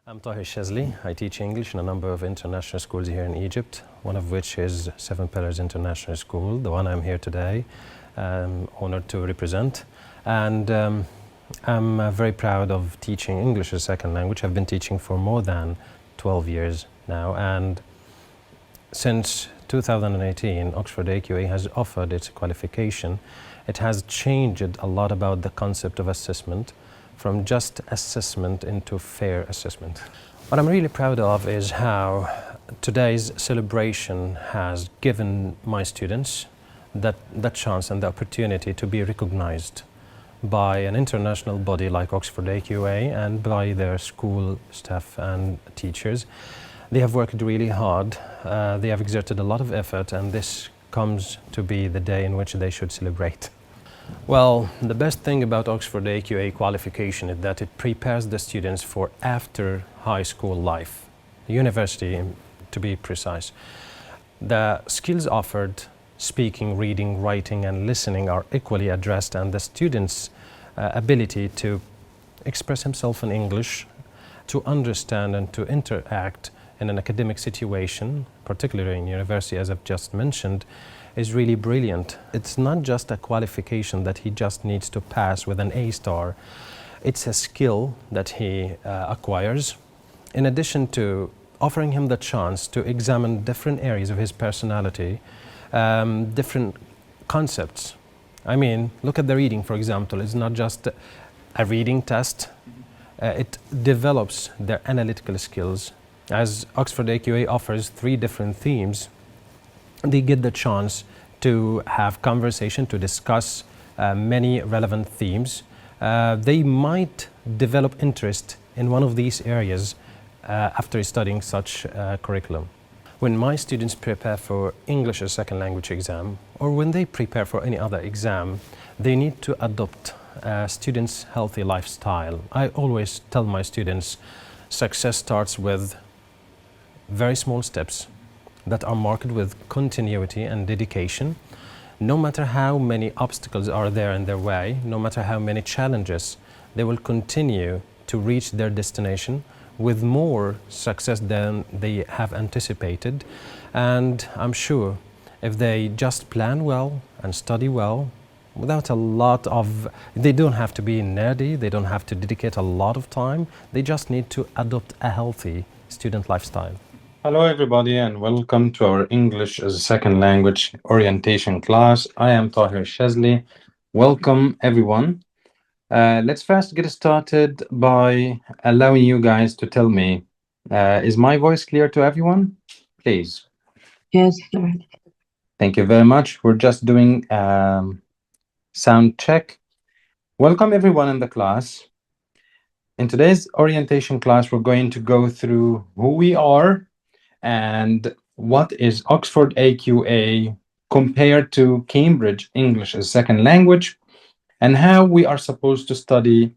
I'm Tahir Elshazli. I teach English in a number of international schools here in Egypt, one of which is Seven Pillars International School, the one I'm here today, honored to represent. And I'm very proud of teaching English as a second language. I've been teaching for more than 12 years now, and since 2018, OxfordAQA has offered its qualification. It has changed a lot about the concept of assessment, from just assessment into fair assessment. What I'm really proud of is how today's celebration has given my students that chance and the opportunity to be recognized by an international body like OxfordAQA and by their school staff and teachers. They have worked really hard, they have exerted a lot of effort, and this comes to be the day in which they should celebrate. Well, the best thing about OxfordAQA qualification is that it prepares the students for after high school life, university to be precise. The skills offered, speaking, reading, writing and listening, are equally addressed, and the students' ability to express himself in English, to understand and to interact in an academic situation, particularly in university as I've just mentioned, is really brilliant. It's not just a qualification that he just needs to pass with an A star. It's a skill that he acquires, in addition to offering him the chance to examine different areas of his personality, different concepts. I mean, look at the reading, for example. It's not just a reading test. It develops their analytical skills. As OxfordAQA offers 3 different themes, they get the chance to have conversation, to discuss many relevant themes. They might develop interest in one of these areas after studying such curriculum. When my students prepare for English as a second language exam, or when they prepare for any other exam, they need to adopt a student's healthy lifestyle. I always tell my students, success starts with very small steps that are marked with continuity and dedication. No matter how many obstacles are there in their way, no matter how many challenges, they will continue to reach their destination with more success than they have anticipated. And I'm sure if they just plan well and study well, without a lot of, they don't have to be nerdy, they don't have to dedicate a lot of time, they just need to adopt a healthy student lifestyle. Hello, everybody, and welcome to our English as a second language orientation class. I am Tahir Elshazli. Welcome, everyone. Let's first get started by allowing you guys to tell me, is my voice clear to everyone? Please. Yes, sir. Thank you very much. We're just doing sound check. Welcome, everyone in the class. In today's orientation class, we're going to go through who we are and what is OxfordAQA compared to Cambridge English as second language, and how we are supposed to study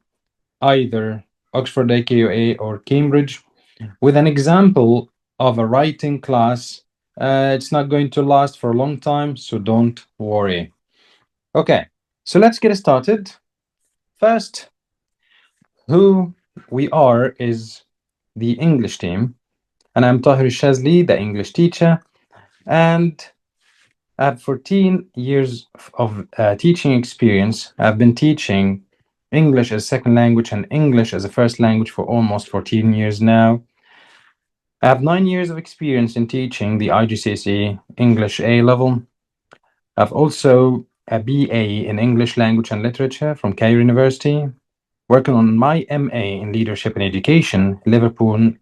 either OxfordAQA or Cambridge with an example of a writing class. It's not going to last for a long time, so don't worry. Okay, so let's get started. First, who we are is the English team. And I'm Tahir Elshazli, the English teacher, and I have 14 years of teaching experience. I've been teaching English as second language and English as a first language for almost 14 years now. I have 9 years of experience in teaching the IGCSE English A level. I've also a BA in English Language and Literature from Cairo University, working on my MA in Leadership and Education, Liverpool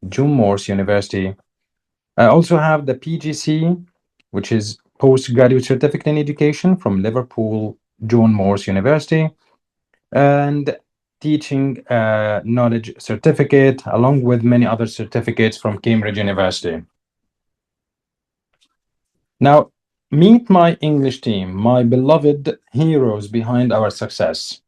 John Moores University. I also have the PGC, which is Postgraduate Certificate in Education from Liverpool John Moores University, and Teaching Knowledge Certificate, along with many other certificates from Cambridge University. Now, meet my English team, my beloved heroes behind our success.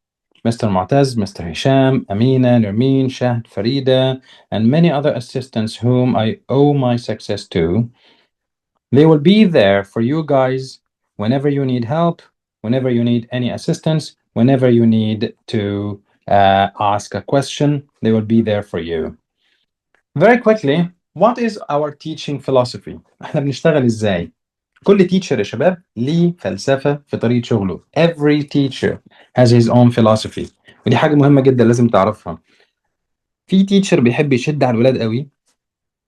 Mr. Mu'taz, Mr. Hisham, Amina, Nermeen, Shahd, Farida, and many other assistants whom I owe my success to. They will be there for you guys whenever you need help, whenever you need any assistance, whenever you need to ask a question, they will be there for you. Very quickly, what is our teaching philosophy؟ احنا بنشتغل ازاي؟ كل teacher يا شباب ليه فلسفة في طريقة شغله. Every teacher has his own philosophy. ودي حاجة مهمة جدا لازم تعرفها. في teacher بيحب يشد على الولاد قوي.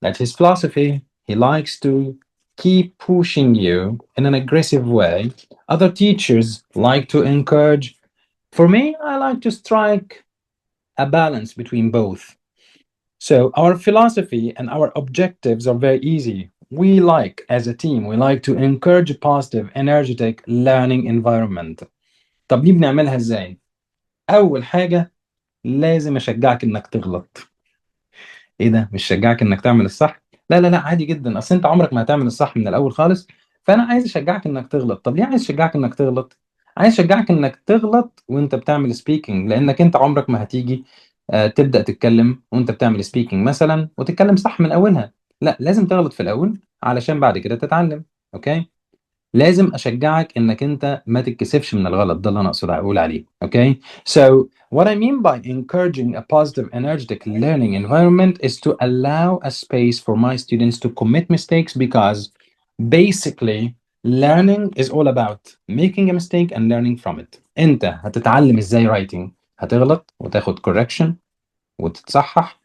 That's his philosophy. He likes to keep pushing you in an aggressive way. Other teachers like to encourage. For me, I like to strike a balance between both. So our philosophy and our objectives are very easy. We like, as a team, we like to encourage a positive, energetic learning environment. طب دي بنعملها ازاي؟ أول حاجة لازم أشجعك إنك تغلط. إيه ده؟ مش شجعك إنك تعمل الصح؟ لا لا لا، عادي جدا، أصل أنت عمرك ما هتعمل الصح من الأول خالص، فأنا عايز أشجعك إنك تغلط. طب ليه عايز أشجعك إنك تغلط؟ عايز أشجعك إنك تغلط وأنت بتعمل سبيكينج، لأنك أنت عمرك ما هتيجي تبدأ تتكلم وأنت بتعمل سبيكينج مثلا وتتكلم صح من أولها. لا، لازم تغلط في الأول علشان بعد كده تتعلم. أوكي؟ لازم أشجعك إنك أنت ما تتكسفش من الغلط، ده اللي أنا أقصد أقول عليه. Okay? So what I mean by encouraging a positive, energetic learning environment is to allow a space for my students to commit mistakes, because basically learning is all about making a mistake and learning from it. أنت هتتعلم إزاي writing، هتغلط وتاخد correction وتتصحح،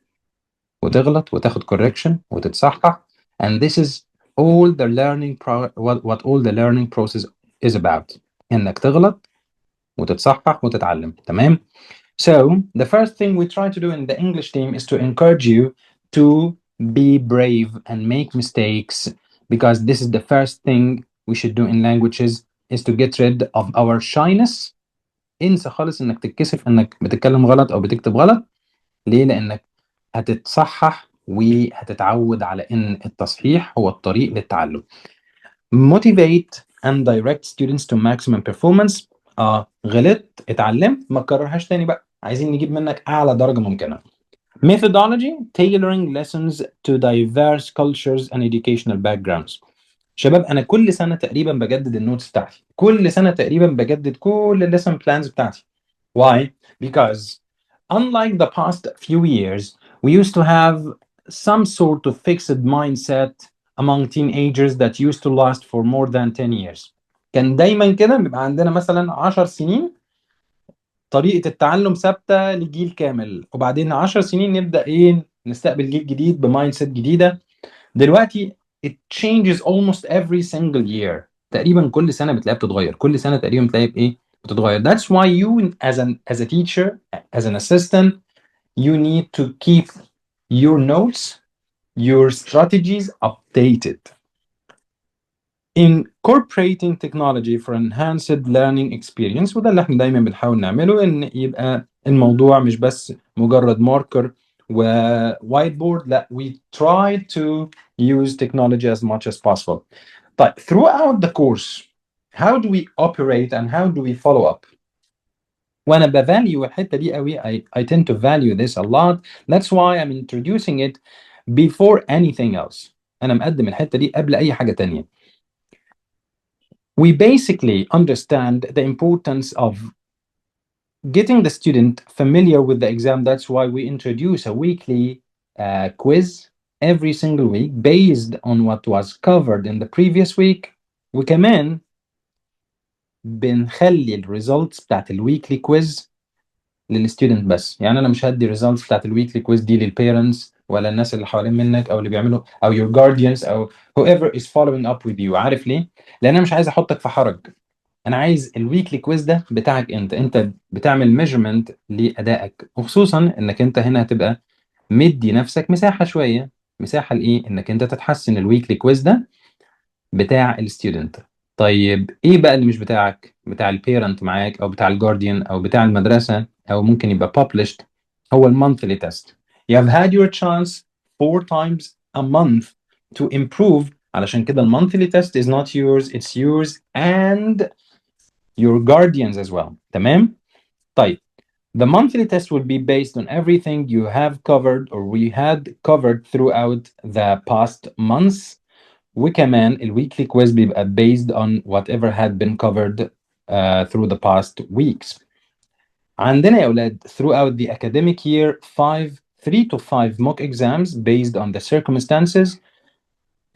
وتغلط وتاخد correction وتتصحح. And this is all the learning what all the learning process is about. انك تغلط وتتصحح وتتعلم. تمام. So the first thing we try to do in the English team is to encourage you to be brave and make mistakes, because this is the first thing we should do in languages, is to get rid of our shyness. انسى خالص انك تتكسف انك بتتكلم غلط او بتكتب غلط. ليه؟ لانك هتتصحح وهتتعود على ان التصحيح هو الطريق للتعلم. Motivate and direct students to maximum performance. غلطت، اتعلمت، ما تكررهاش تاني بقى، عايزين نجيب منك اعلى درجة ممكنة. Methodology: tailoring lessons to diverse cultures and educational backgrounds. شباب انا كل سنة تقريبا بجدد النوتس بتاعتي، كل سنة تقريبا بجدد كل الليسن بلانز بتاعتي. Why? Because unlike the past few years, we used to have some sort of fixed mindset among teenagers that used to last for more than 10 years. كان دايما كده بيبقى عندنا مثلا 10 سنين طريقة التعلم ثابتة لجيل كامل، وبعدين 10 سنين نبدأ ايه نستقبل جيل جديد بمايند سيت جديدة. دلوقتي it changes almost every single year. تقريبا كل سنة بتلاقيها بتتغير، كل سنة تقريبا بتلاقي بايه بتتغير. That's why you as a teacher, as an assistant, you need to keep your notes, your strategies updated. Incorporating technology for enhanced learning experience. وده اللي احنا دايما بنحاول نعمله، ان يبقى الموضوع مش بس مجرد ماركر ووايت بورد، لا we try to use technology as much as possible. طيب throughout the course how do we operate and how do we follow up؟ وانا بvalue الحته دي قوي. I tend to value this a lot. That's why I'm introducing it before anything else. انا مقدم الحته دي قبل اي حاجه تانية. We basically understand the importance of getting the student familiar with the exam. That's why we introduce a weekly quiz every single week based on what was covered in the previous week. وكمان بنخلي الريزلتس بتاعت الويكلي كويز للستودنت بس. يعني انا مش هدي الريزلتس بتاعت الويكلي كويز دي للبيرنتس ولا الناس اللي حوالين منك او اللي بيعملوا او your guardians او whoever is following up with you. عارف ليه؟ لان انا مش عايز احطك في حرج. انا عايز الويكلي كويز ده بتاعك انت بتعمل ميجرمنت لادائك، وخصوصا انك انت هنا هتبقى مدي نفسك مساحه شويه. مساحه لايه؟ انك انت تتحسن. الويكلي كويز ده بتاع الستودنت. طيب ايه بقى اللي مش بتاعك؟ بتاع البيرنت معاك او بتاع الجارديان او بتاع المدرسه او ممكن يبقى published. هو المونثلي تيست. You have had your chance 4 times a month to improve. علشان كده المونثلي تيست is not yours, it's yours and your guardians as well. تمام؟ طيب the monthly test will be based on everything you have covered or we had covered throughout the past months. وكمان الweekly quiz بيبقى based on whatever had been covered through the past weeks. عندنا يا أولاد throughout the academic year 5 3 to 5 mock exams based on the circumstances.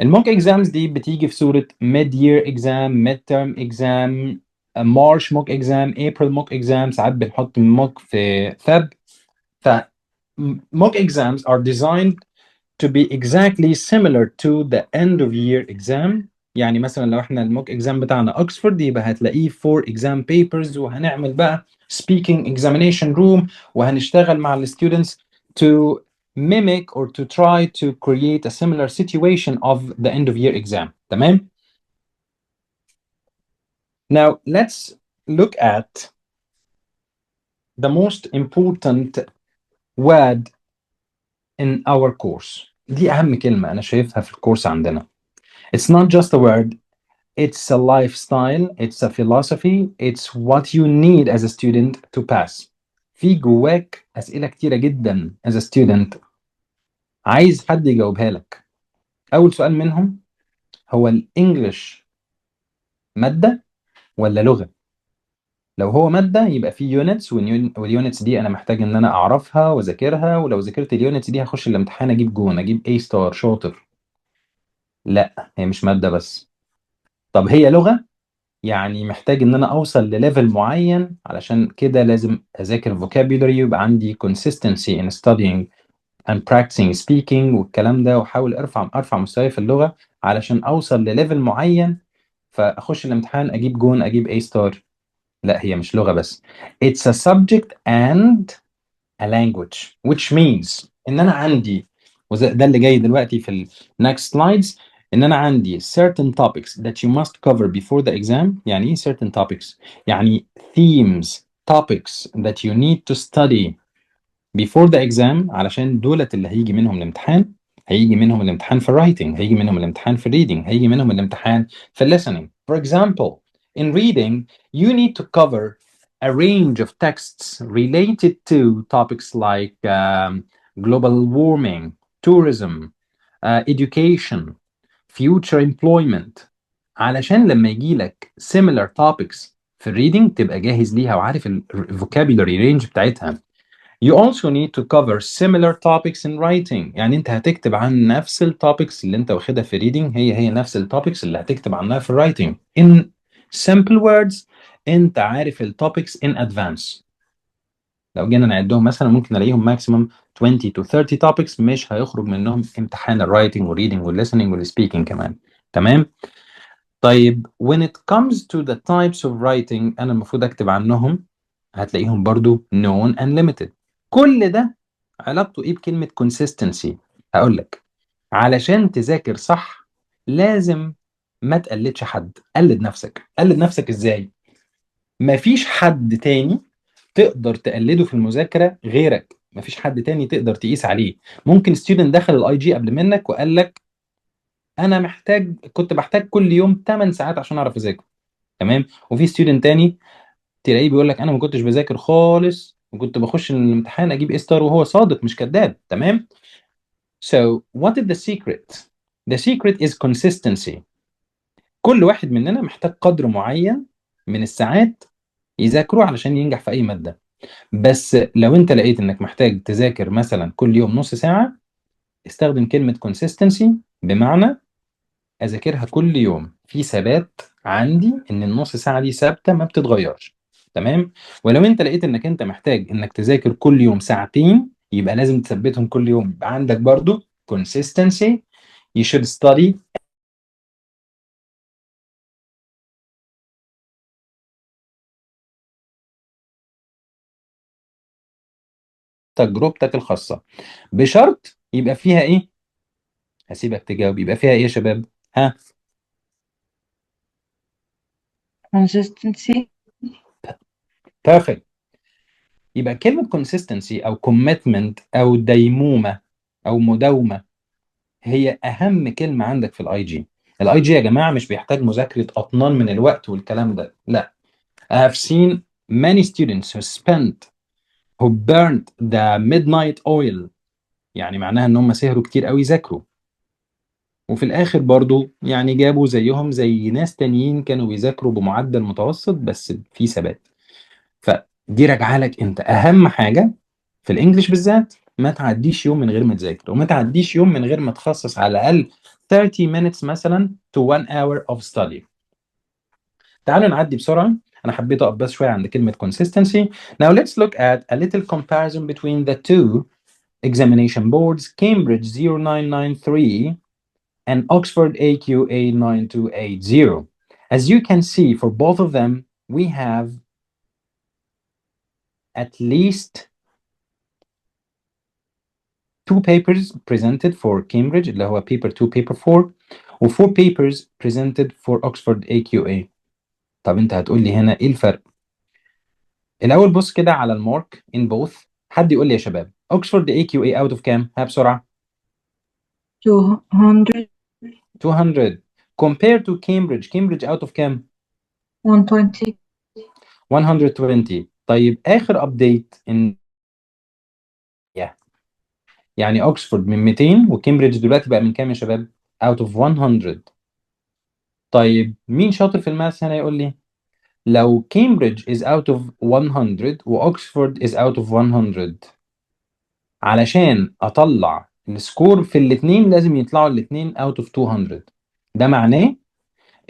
الموك exams دي بتيجي في صورة mid year exam, mid term exam, March mock exam, April mock exam. ساعات بنحط mock في Feb. ف mock exams are designed to be exactly similar to the end of year exam. يعني مثلا لو احنا الموك اكزام بتاعنا اوكسفورد يبقى هتلاقيه 4 exam papers، وهنعمل بقى speaking examination room، وهنشتغل مع الستودنتس to mimic or to try to create a similar situation of the end of year exam. تمام؟ Now let's look at the most important word in our course. دي أهم كلمة أنا شايفها في الكورس عندنا. It's not just a word, it's a lifestyle, it's a philosophy, it's what you need as a student to pass. في جواك أسئلة كتيرة جدا as a student عايز حد يجاوبها لك. أول سؤال منهم هو الإنجليش مادة ولا لغة؟ لو هو مادة يبقى في يونتس، واليونتس دي أنا محتاج إن أنا أعرفها وأذاكرها، ولو ذاكرت اليونتس دي هخش الامتحان أجيب جون، أجيب A ستار شاطر. لا، هي مش مادة بس. طب هي لغة؟ يعني محتاج ان انا اوصل لليفل معين، علشان كده لازم اذاكر vocabulary ويبقى عندي consistency in studying and practicing speaking والكلام ده، واحاول ارفع مستواي في اللغة علشان اوصل لليفل معين، فاخش الامتحان اجيب جون، اجيب A ستار. لا، هي مش لغة بس. It's a subject and a language which means ان انا عندي، وده اللي جاي دلوقتي في ال next slides، ان انا عندي certain topics that you must cover before the exam. يعني ايه certain topics؟ يعني themes, topics that you need to study before the exam، علشان دولت اللي هيجي منهم الامتحان. هيجي منهم الامتحان في الرايتنج، هيجي منهم الامتحان في الريدنج، هيجي منهم الامتحان في listening. For example, in reading you need to cover a range of texts related to topics like global warming, tourism, education, future employment، علشان لما يجي لك similar topics في الريدنج تبقى جاهز ليها وعارف ال vocabulary range بتاعتها. You also need to cover similar topics in writing. يعني انت هتكتب عن نفس التوبكس اللي انت واخدها في reading، هي نفس التوبكس اللي هتكتب عنها في writing. In simple words، انت عارف التوبكس in advance. لو جينا نعدهم مثلا ممكن نلاقيهم maximum 20 to 30 topics، مش هيخرج منهم امتحان الرايتنج والريدنج والlistening والspeaking كمان. تمام؟ طيب when it comes to the types of writing انا المفروض اكتب عنهم، هتلاقيهم برضو known and limited. كل ده علاقته ايه بكلمة consistency؟ هقول لك. علشان تذاكر صح لازم ما تقلدش حد، قلد نفسك. قلد نفسك ازاي؟ مفيش حد تاني تقدر تقلده في المذاكرة غيرك، مفيش حد تاني تقدر تقيس عليه. ممكن ستودنت دخل الاي جي قبل منك وقال لك انا كنت بحتاج كل يوم 8 ساعات عشان اعرف اذاكر. تمام؟ وفي ستودنت تاني تلاقيه بيقول لك انا ما كنتش بذاكر خالص وكنت بخش الامتحان اجيب اي ستار، وهو صادق مش كذاب. تمام؟ So what is the secret? The secret is consistency. كل واحد مننا محتاج قدر معين من الساعات يذاكره علشان ينجح في اي مادة. بس لو انت لقيت انك محتاج تذاكر مثلا كل يوم نص ساعة، استخدم كلمة consistency، بمعنى اذاكرها كل يوم، في ثبات عندي ان النص ساعه دي ثابته ما بتتغيرش. تمام؟ ولو انت لقيت انك انت محتاج انك تذاكر كل يوم ساعتين، يبقى لازم تثبتهم كل يوم، يبقى عندك برضو consistency. you should study تجربتك الخاصه، بشرط يبقى فيها ايه؟ هسيبك تجاوب. يبقى فيها ايه يا شباب؟ ها؟ consistency. perfect. يبقى كلمه consistency او commitment او ديمومه او مداومه هي اهم كلمه عندك في الاي جي. الاي جي يا جماعه مش بيحتاج مذاكره اطنان من الوقت والكلام ده، لا. I have seen many students who burned the midnight oil. يعني معناها ان هم سهروا كتير قوي يذاكروا، وفي الاخر برضو يعني جابوا زيهم زي ناس تانيين كانوا بيذاكروا بمعدل متوسط بس في ثبات. فدي راجعه لك انت اهم حاجه في الانجليش بالذات، ما تعديش يوم من غير ما تذاكر، وما تعديش يوم من غير ما تخصص على الأقل 30 minutes مثلا to 1 hour of study. تعالوا نعدي بسرعة. أنا حبيت أقف بس شوية عند كلمة consistency. Now let's look at a little comparison between the two examination boards, Cambridge 0993 and Oxford AQA 9280. As you can see, for both of them, we have at least 2 papers presented for Cambridge اللي هو paper 2 paper 4 و 4 papers presented for Oxford AQA. طب انت هتقول لي هنا ايه الفرق؟ الاول بص كده على المارك in both. حد يقول لي يا شباب Oxford AQA out of كام؟ ها بسرعة. 200. 200 compared to Cambridge out of كام؟ 120. 120. طيب اخر ابديت ان يعني اوكسفورد من 200 وكامبريدج دلوقتي بقى من كام يا شباب؟ out of 100. طيب مين شاطر في الماث هنا يقول لي؟ لو كامبريدج is out of 100 واوكسفورد is out of 100، علشان اطلع السكور في الاثنين لازم يطلعوا الاثنين out of 200. ده معناه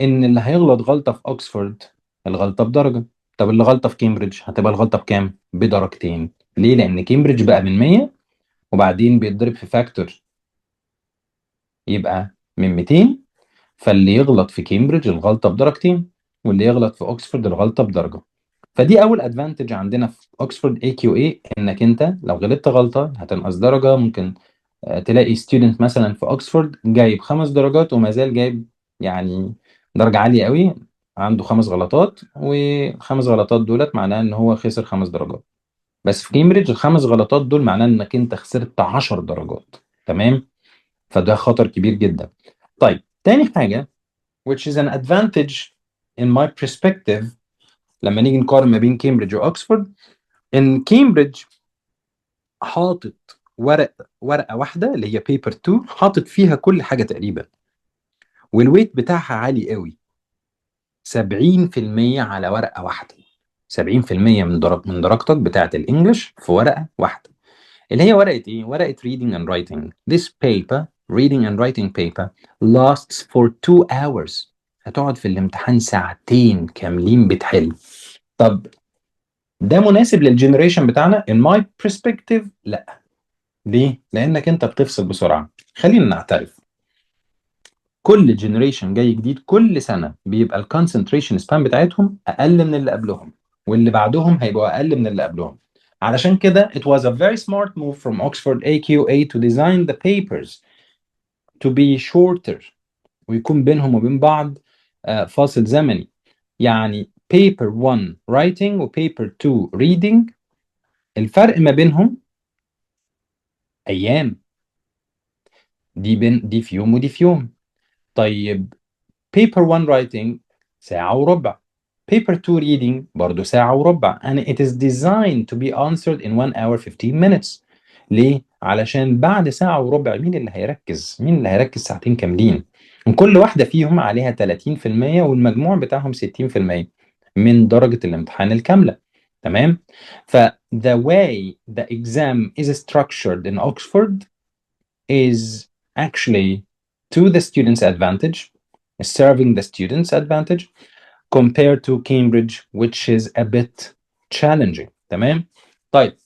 ان اللي هيغلط غلطة في اوكسفورد الغلطة بدرجة. طب اللي غلطة في كامبريدج هتبقى الغلطة بكام؟ بدرجتين. ليه؟ لان كامبريدج بقى من 100 وبعدين بيتضرب في فاكتور يبقى من 200، فاللي يغلط في كامبريدج الغلطة بدرجتين واللي يغلط في اوكسفورد الغلطة بدرجة. فدي اول ادفانتج عندنا في اوكسفورد اي كيو اي، انك انت لو غلطت غلطة هتنقص درجة. ممكن تلاقي ستودنت مثلا في اوكسفورد جايب 5 درجات وما زال جايب يعني درجة عالية قوي، عنده 5 غلطات، والخمس غلطات دولت معناه ان هو خسر 5 درجات. بس في كامبريدج الخمس غلطات دول معناه انك انت خسرت 10 درجات. تمام؟ فده خطر كبير جدا. طيب تاني حاجة which is an advantage in my perspective لما نيجي نقارن ما بين كامبريدج واوكسفورد، ان كامبريدج حاطط ورقة واحدة اللي هي بيبر 2 حاطط فيها كل حاجة تقريبا، والويت بتاعها عالي قوي 70% على ورقة واحدة. 70% من درجتك بتاعت الانجليش في ورقة واحدة، اللي هي ورقة ايه؟ ورقة reading and writing. This paper, reading and writing paper, lasts for 2 hours. هتقعد في الامتحان ساعتين كاملين بتحل. طب ده مناسب للجنريشن بتاعنا؟ in my perspective لا. ليه؟ لانك انت بتفصل بسرعة. خلينا نعترف، كل جنريشن جاي جديد كل سنة بيبقى الكونسنتريشن سبان بتاعتهم اقل من اللي قبلهم، واللي بعدهم هيبقوا اقل من اللي قبلهم. علشان كده it was a very smart move from Oxford AQA to design the papers to be shorter ويكون بينهم وبين بعض فاصل زمني. يعني paper 1 writing و paper 2 reading الفرق ما بينهم ايام، دي في يوم ودي في يوم. طيب paper 1 writing ساعة وربع، paper 2 reading برضو ساعة وربع، and it is designed to be answered in 1 hour 15 minutes. ليه؟ علشان بعد ساعة وربع مين اللي هيركز؟ مين اللي هيركز ساعتين كاملين؟ وكل واحدة فيهم عليها 30% والمجموع بتاعهم 60% من درجة الامتحان الكاملة. تمام؟ ف the way the exam is structured in Oxford is actually to the student's advantage, serving the student's advantage compared to Cambridge which is a bit challenging. تمام؟ طيب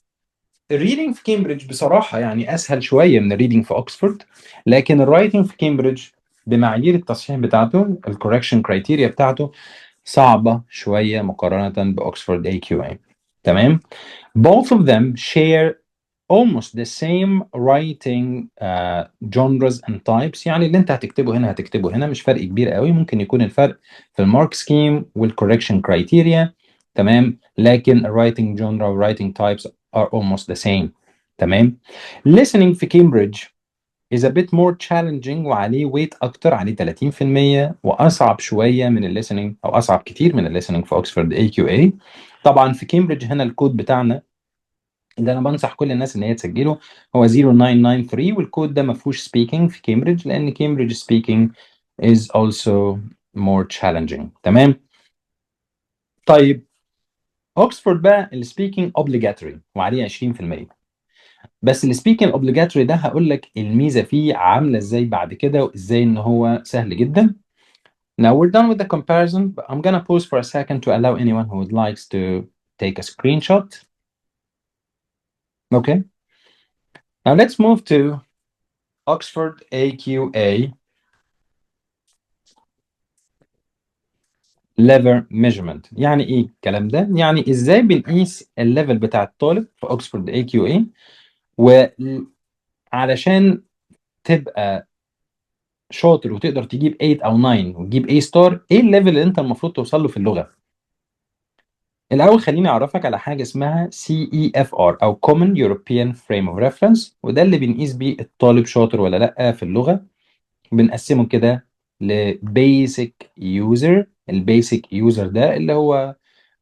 الريدنج في كامبريدج بصراحة يعني أسهل شوية من الريدنج في أكسفورد، لكن الرايتنج في كامبريدج بمعايير التصحيح بتاعته الكوركشن كرايتيريا بتاعته صعبة شوية مقارنة بأكسفورد AQA. تمام؟ Both of them share almost the same writing genres and types. يعني اللي انت هتكتبه هنا هتكتبه هنا، مش فرق كبير قوي. ممكن يكون الفرق في المارك سكيم والكوركشن كرايتيريا. تمام؟ لكن الرايتنج جونرا والرايتنج تايبس are almost the same. تمام؟ listening في كامبريدج is a bit more challenging وعليه ويت اكتر، عليه 30%، واصعب شويه من الليسننج او اصعب كتير من الليسننج في اوكسفورد AQA. طبعا في كامبريدج هنا الكود بتاعنا اللي انا بنصح كل الناس ان هي تسجله هو 0993، والكود ده ما فيهوش سبيكينج في كامبريدج لان كامبريدج سبيكينج is also more challenging. تمام؟ طيب اوكسفورد بقى السبيكينج obligatory وعليه 20%. بس السبيكنج اوبليجاتوري ده هقول لك الميزه فيه عامله ازاي بعد كده، وازاي ان هو سهل جدا. Now we're done with the comparison, but I'm gonna pause for a second to allow anyone who would likes to take a screenshot. Okay. Now let's move to Oxford AQA level measurement. يعني ايه الكلام ده؟ يعني ازاي بنقيس الليفل بتاع الطالب في Oxford AQA، وعلشان تبقى شاطر وتقدر تجيب 8 او 9 وتجيب A ستار، ايه الليفل اللي انت المفروض توصل له في اللغة؟ الأول خليني أعرفك على حاجة اسمها CEFR أو Common European Frame of Reference، وده اللي بنقيس بيه الطالب شاطر ولا لأ في اللغة. بنقسمه كده ل Basic User. البيسك يوزر ده اللي هو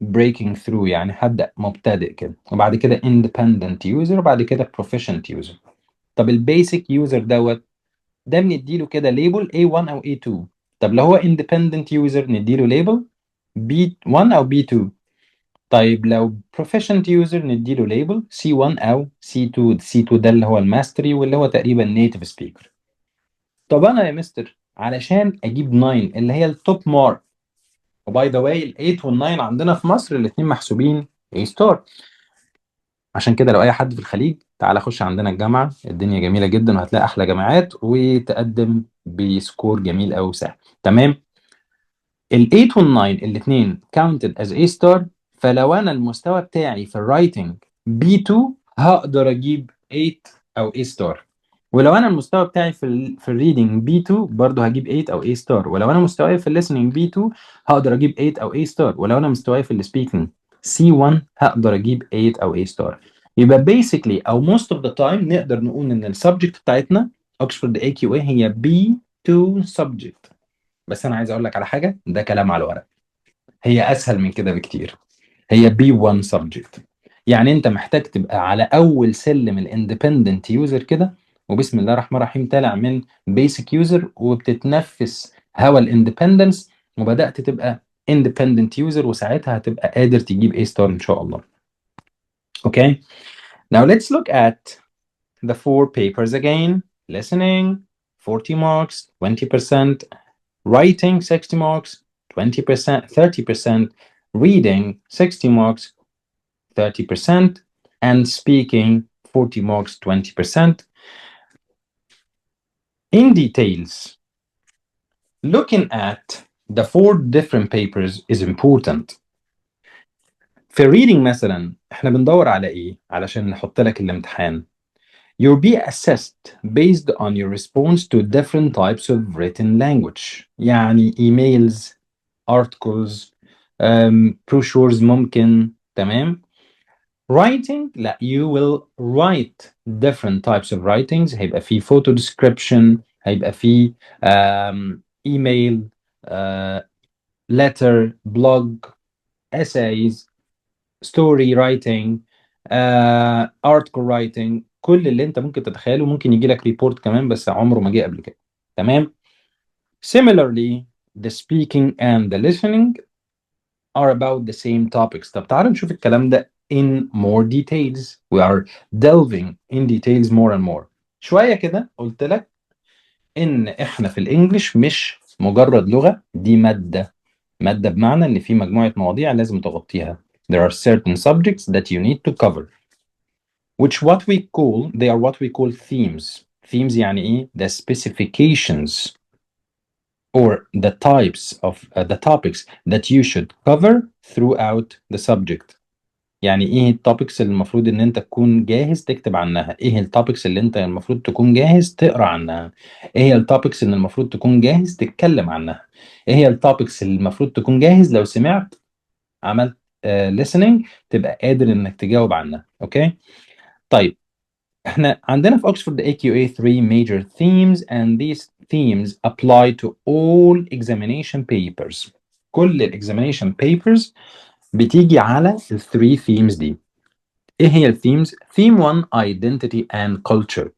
breaking through، يعني حد مبتدئ كده، وبعد كده Independent User، وبعد كده Proficient User. طب البيسك يوزر ده بنديله كده ليبل A1 أو A2. طب لو هو Independent User نديله ليبل B1 أو B2. طيب لو proficient user نديله ليبل C1 أو C2. C2 ده اللي هو الماستري، واللي هو تقريبا native speaker. طب أنا يا مستر علشان أجيب 9 اللي هي التوب مارك، وباي ذا واي ال 8 وال 9 عندنا في مصر الاثنين محسوبين A ستار. عشان كده لو أي حد في الخليج تعالى خش عندنا الجامعة، الدنيا جميلة جدا وهتلاقي أحلى جامعات وتقدم بسكور جميل أوي وسهل. تمام. ال 8 وال 9 الاثنين counted as A ستار، فلو انا المستوى بتاعي في الرايتنج B2 هقدر اجيب 8 او A ستار، ولو انا المستوى بتاعي في الريدنج B2 برضه هجيب 8 او A ستار، ولو انا مستواي في الليسننج B2 هقدر اجيب 8 او A ستار، ولو انا مستواي في السبيكنج C1 هقدر اجيب 8 او A ستار. يبقى basically او most of the time نقدر نقول ان السبجكت بتاعتنا Oxford AQA هي B2 subject. بس انا عايز اقول لك على حاجه، ده كلام على الورق، هي اسهل من كده بكتير. هي B1 subject. يعني انت محتاج تبقى على اول سلم الاندبندنت يوزر كده، وبسم الله الرحمن الرحيم طالع من بيسك يوزر وبتتنفس هوا الاندبندنس، وبدات تبقى اندبندنت يوزر، وساعتها هتبقى قادر تجيب A ستار ان شاء الله. Okay. Now let's look at the 4 papers again. Listening 40 marks, 20%. Writing 60 marks, 20%, 30%. Reading 60 marks, 30%. And speaking 40 marks, 20%. In details, looking at the 4 different papers is important. في reading مثلا احنا بندور على ايه علشان نحط لك الامتحان؟ You'll be assessed based on your response to different types of written language. يعني emails, articles, brochures ممكن. تمام. Writing لا، you will write different types of writings. هيبقى في photo description، هيبقى في email, letter, blog, essays, story writing, article writing. كل اللي انت ممكن تتخيله. ممكن يجي لك ريبورت كمان بس عمره ما جه قبل كده. تمام. Similarly, the speaking and the listening are about the same topics. طب تعالوا نشوف الكلام ده in more details. We are delving in details more and more. شوية كده قلت لك إن إحنا في الإنجليش مش مجرد لغة، دي مادة. مادة بمعنى إن في مجموعة مواضيع لازم تغطيها. There are certain subjects that you need to cover, which they are what we call themes. Themes يعني إيه؟ The specifications or the types of the topics that you should cover throughout the subject. يعني ايه التوبكس اللي المفروض ان انت تكون جاهز تكتب عنها؟ ايه التوبكس اللي انت المفروض تكون جاهز تقرا عنها؟ ايه هي التوبكس اللي المفروض تكون جاهز تتكلم عنها؟ ايه هي التوبكس اللي المفروض تكون جاهز لو سمعت عملت listening تبقى قادر انك تجاوب عنها؟ اوكي. طيب احنا عندنا في Oxford AQA 3 major themes, and these themes apply to all examination papers. كل examination papers بتيجي على ال 3 themes دي. ايه هي الثيمز؟ theme 1 identity and culture،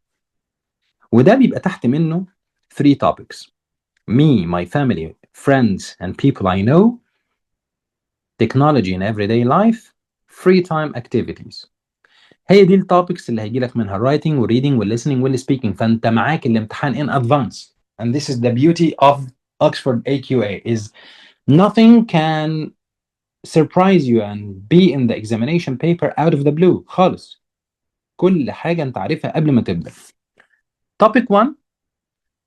وده بيبقى تحت منه 3 topics: me, my family, friends and people I know, technology in everyday life, free time activities. هي دي التوبكس اللي هيجي لك منها writing و reading و listening و speaking. فانت معاك الامتحان in advance. And this is the beauty of OxfordAQA is nothing can surprise you and be in the examination paper out of the blue خالص. كل حاجة انت عارفها قبل ما تبدأ. Topic 1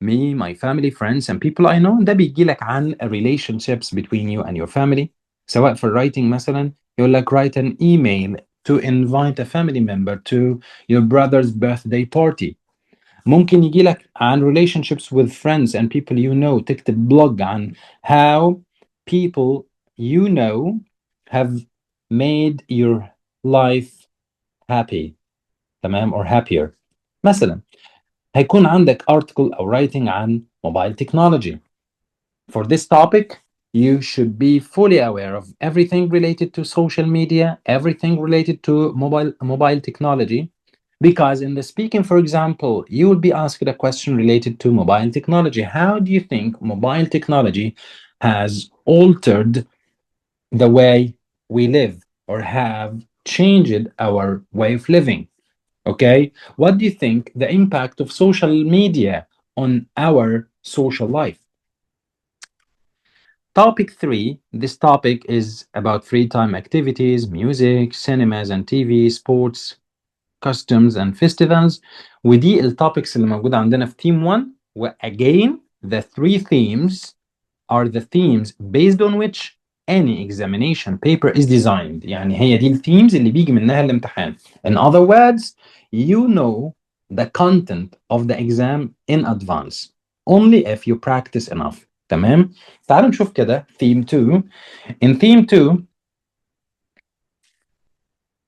me, my family, friends and people I know. ده بيجي لك عن relationships between you and your family. سواء في writing مثلا يقول لك write an email to invite a family member to your brother's birthday party. ممكن يجي لك عن relationships with friends and people you know. تكتب blog عن how people you know have made your life happy. تمام or happier. مثلا هيكون عندك article أو writing عن mobile technology. For this topic, you should be fully aware of everything related to social media, everything related to mobile technology, because in the speaking, for example, you will be asked a question related to mobile technology. How do you think mobile technology has altered the way we live or have changed our way of living? Okay, what do you think the impact of social media on our social life? Topic 3, this topic is about free time activities, music, cinemas and TV, sports, customs and festivals. ودي التوبكس اللي موجودة عندنا في theme 1. Again, the 3 themes are the themes based on which any examination paper is designed. يعني هي دي الثيمز اللي بيجي منها الامتحان. In other words, you know the content of the exam in advance only if you practice enough. تمام؟ تعالوا نشوف كده theme 2. In theme 2,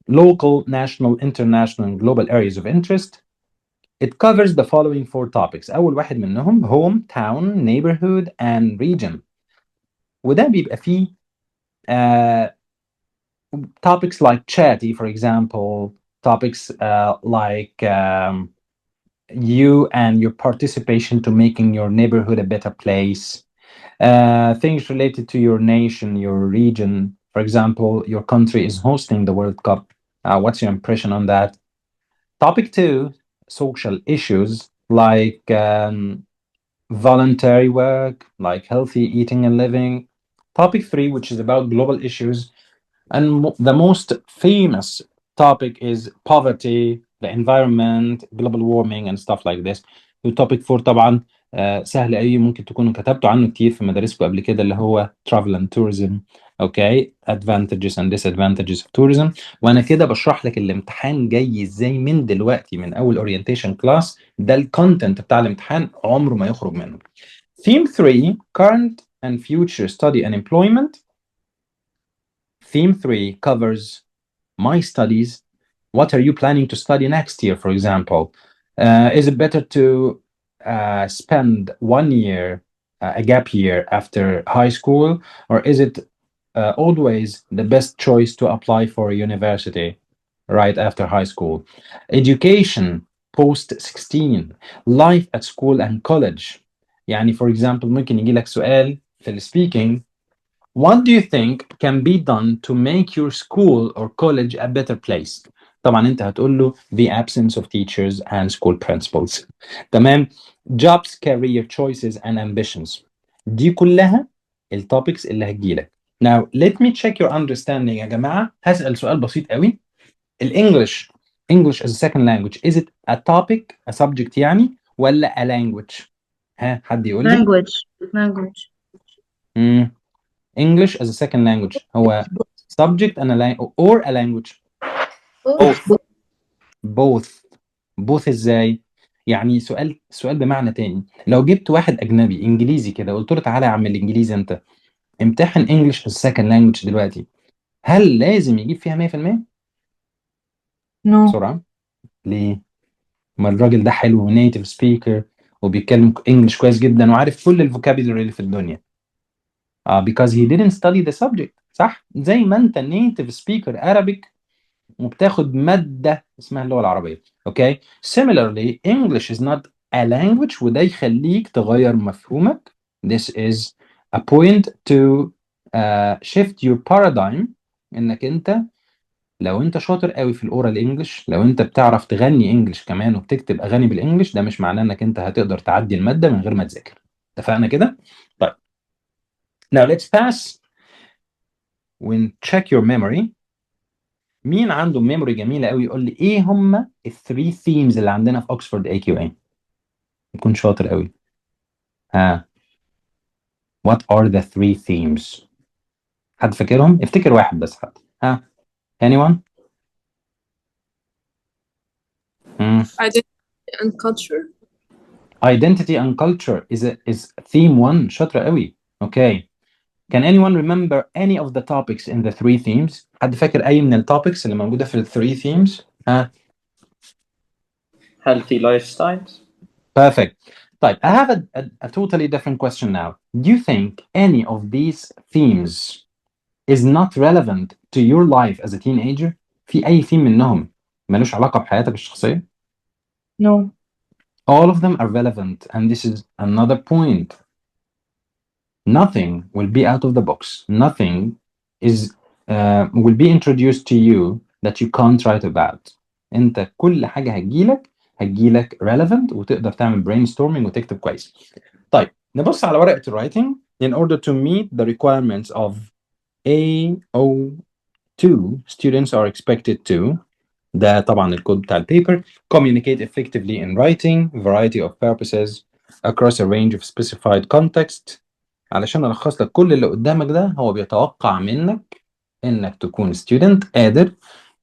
local, national, international and global areas of interest, it covers the following 4 topics. أول واحد منهم home, town, neighborhood and region. وده بيبقى فيه topics like chatty, for example, topics like you and your participation to making your neighborhood a better place, things related to your nation, your region. For example, your country is hosting the World Cup. What's your impression on that? Topic 2, social issues like voluntary work, like healthy eating and living. Topic 3, which is about global issues. And the most famous topic is poverty, the environment, global warming and stuff like this. topic 4 طبعا سهل قوي، ممكن تكونوا كتبتوا عنه كتير في مدارسكم قبل كده، اللي هو travel and tourism. Okay, advantages and disadvantages of tourism. وانا كده بشرح لك الامتحان جاي ازاي من دلوقتي، من اول orientation class. ده الكونتنت بتاع الامتحان، عمره ما يخرج منه. Theme 3, current and future study and employment. Theme 3 covers my studies. What are you planning to study next year, for example? Is it better to spend 1 year, a gap year after high school, or is it always the best choice to apply for a university right after high school? Education post 16, life at school and college. يعني for example ممكن يجي لك سؤال في speaking. What do you think can be done to make your school or college a better place? طبعا انت هتقول له the absence of teachers and school principals. تمام. Jobs, career choices and ambitions. دي كلها التوبكس اللي هتجيلك. Now let me check your understanding يا جماعة. هسأل سؤال بسيط قوي. الانجليش English as a second language, is it a topic, a subject يعني ولا a language؟ ها حد يقول لي؟ language. English as a second language هو subject and or a language. both ازاي؟ يعني سؤال بمعنى تاني. لو جبت واحد اجنبي انجليزي كده قلت له تعالى يا عم الانجليزي انت امتحن English as a second language دلوقتي، هل لازم يجيب فيها 100%؟ No. بسرعة. ليه؟ ما الراجل ده حلو نيتيف سبيكر وبيتكلم انجلش كويس جدا وعارف كل الفوكابيلري اللي في الدنيا. because he didn't study the subject. صح؟ زي ما انت native speaker Arabic وبتاخد مادة اسمها اللغة العربية. Okay? Similarly, English is not a language وده يخليك تغير مفهومك. This is a point to shift your paradigm انك انت لو انت شاطر قوي في الاورال انجلش، لو انت بتعرف تغني انجلش كمان وبتكتب اغاني بالانجلش، ده مش معناه انك انت هتقدر تعدي المادة من غير ما تذاكر. اتفقنا كده؟ طيب. Now let's pass and check your memory. مين عنده ميموري جميلة قوي يقول لي ايه هم الثري ثيمز اللي عندنا في اوكسفورد اي كيو اي؟ يكون شاطر قوي. ها. What are the three themes؟ حد فاكرهم؟ افتكر واحد بس حد. ها. Anyone؟ Identity and culture. Identity and culture is theme one. شاطرة قوي. Okay. Can anyone remember any of the topics in the three themes؟ حد فاكر أي من التوبكس اللي موجودة في ال three themes؟ ها. Healthy lifestyles. Perfect. طيب, I have a totally different question now. Do you think any of these themes is not relevant to your life as a teenager؟ في أي theme منهم ملوش علاقة بحياتك الشخصية؟ No. All of them are relevant, and this is another point. Nothing will be out of the box. Nothing will be introduced to you that you can't write about. انت كل حاجة هتجيلك relevant وتقدر تعمل brainstorming وتكتب كويس. طيب, نبص على ورقة الwriting. In order to meet the requirements of AO2, students are expected to, ده طبعا الكود بتاع البيبر, communicate effectively in writing, variety of purposes across a range of specified context. علشان ألخص لك كل اللي قدامك ده, هو بيتوقع منك إنك تكون student قادر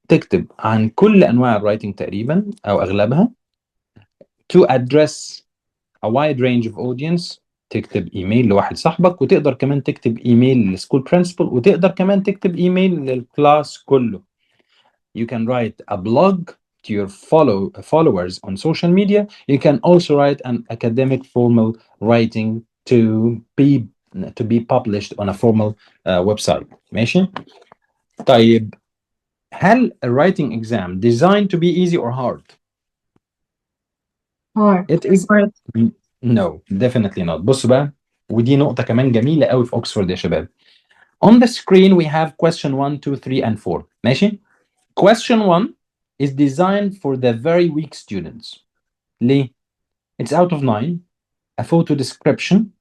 تكتب عن كل أنواع الرايتنج تقريبا أو أغلبها, to address a wide range of audience, تكتب إيميل لواحد صاحبك, وتقدر كمان تكتب إيميل للسكول برنسبل, وتقدر كمان تكتب إيميل للكلاس كله. You can write a blog to your followers on social media. You can also write an academic formal writing to be published on a formal website. ماشي؟ طيب, هل a writing exam designed to be easy or hard? Hard. It is. Hard. No, definitely not. بص بقى, ودي نقطة كمان جميلة قوي في اوكسفورد يا شباب. On the screen we have question 1, 2, 3 and 4. ماشي؟ Question 1 is designed for the very weak students. ليه? It's out of 9, a photo description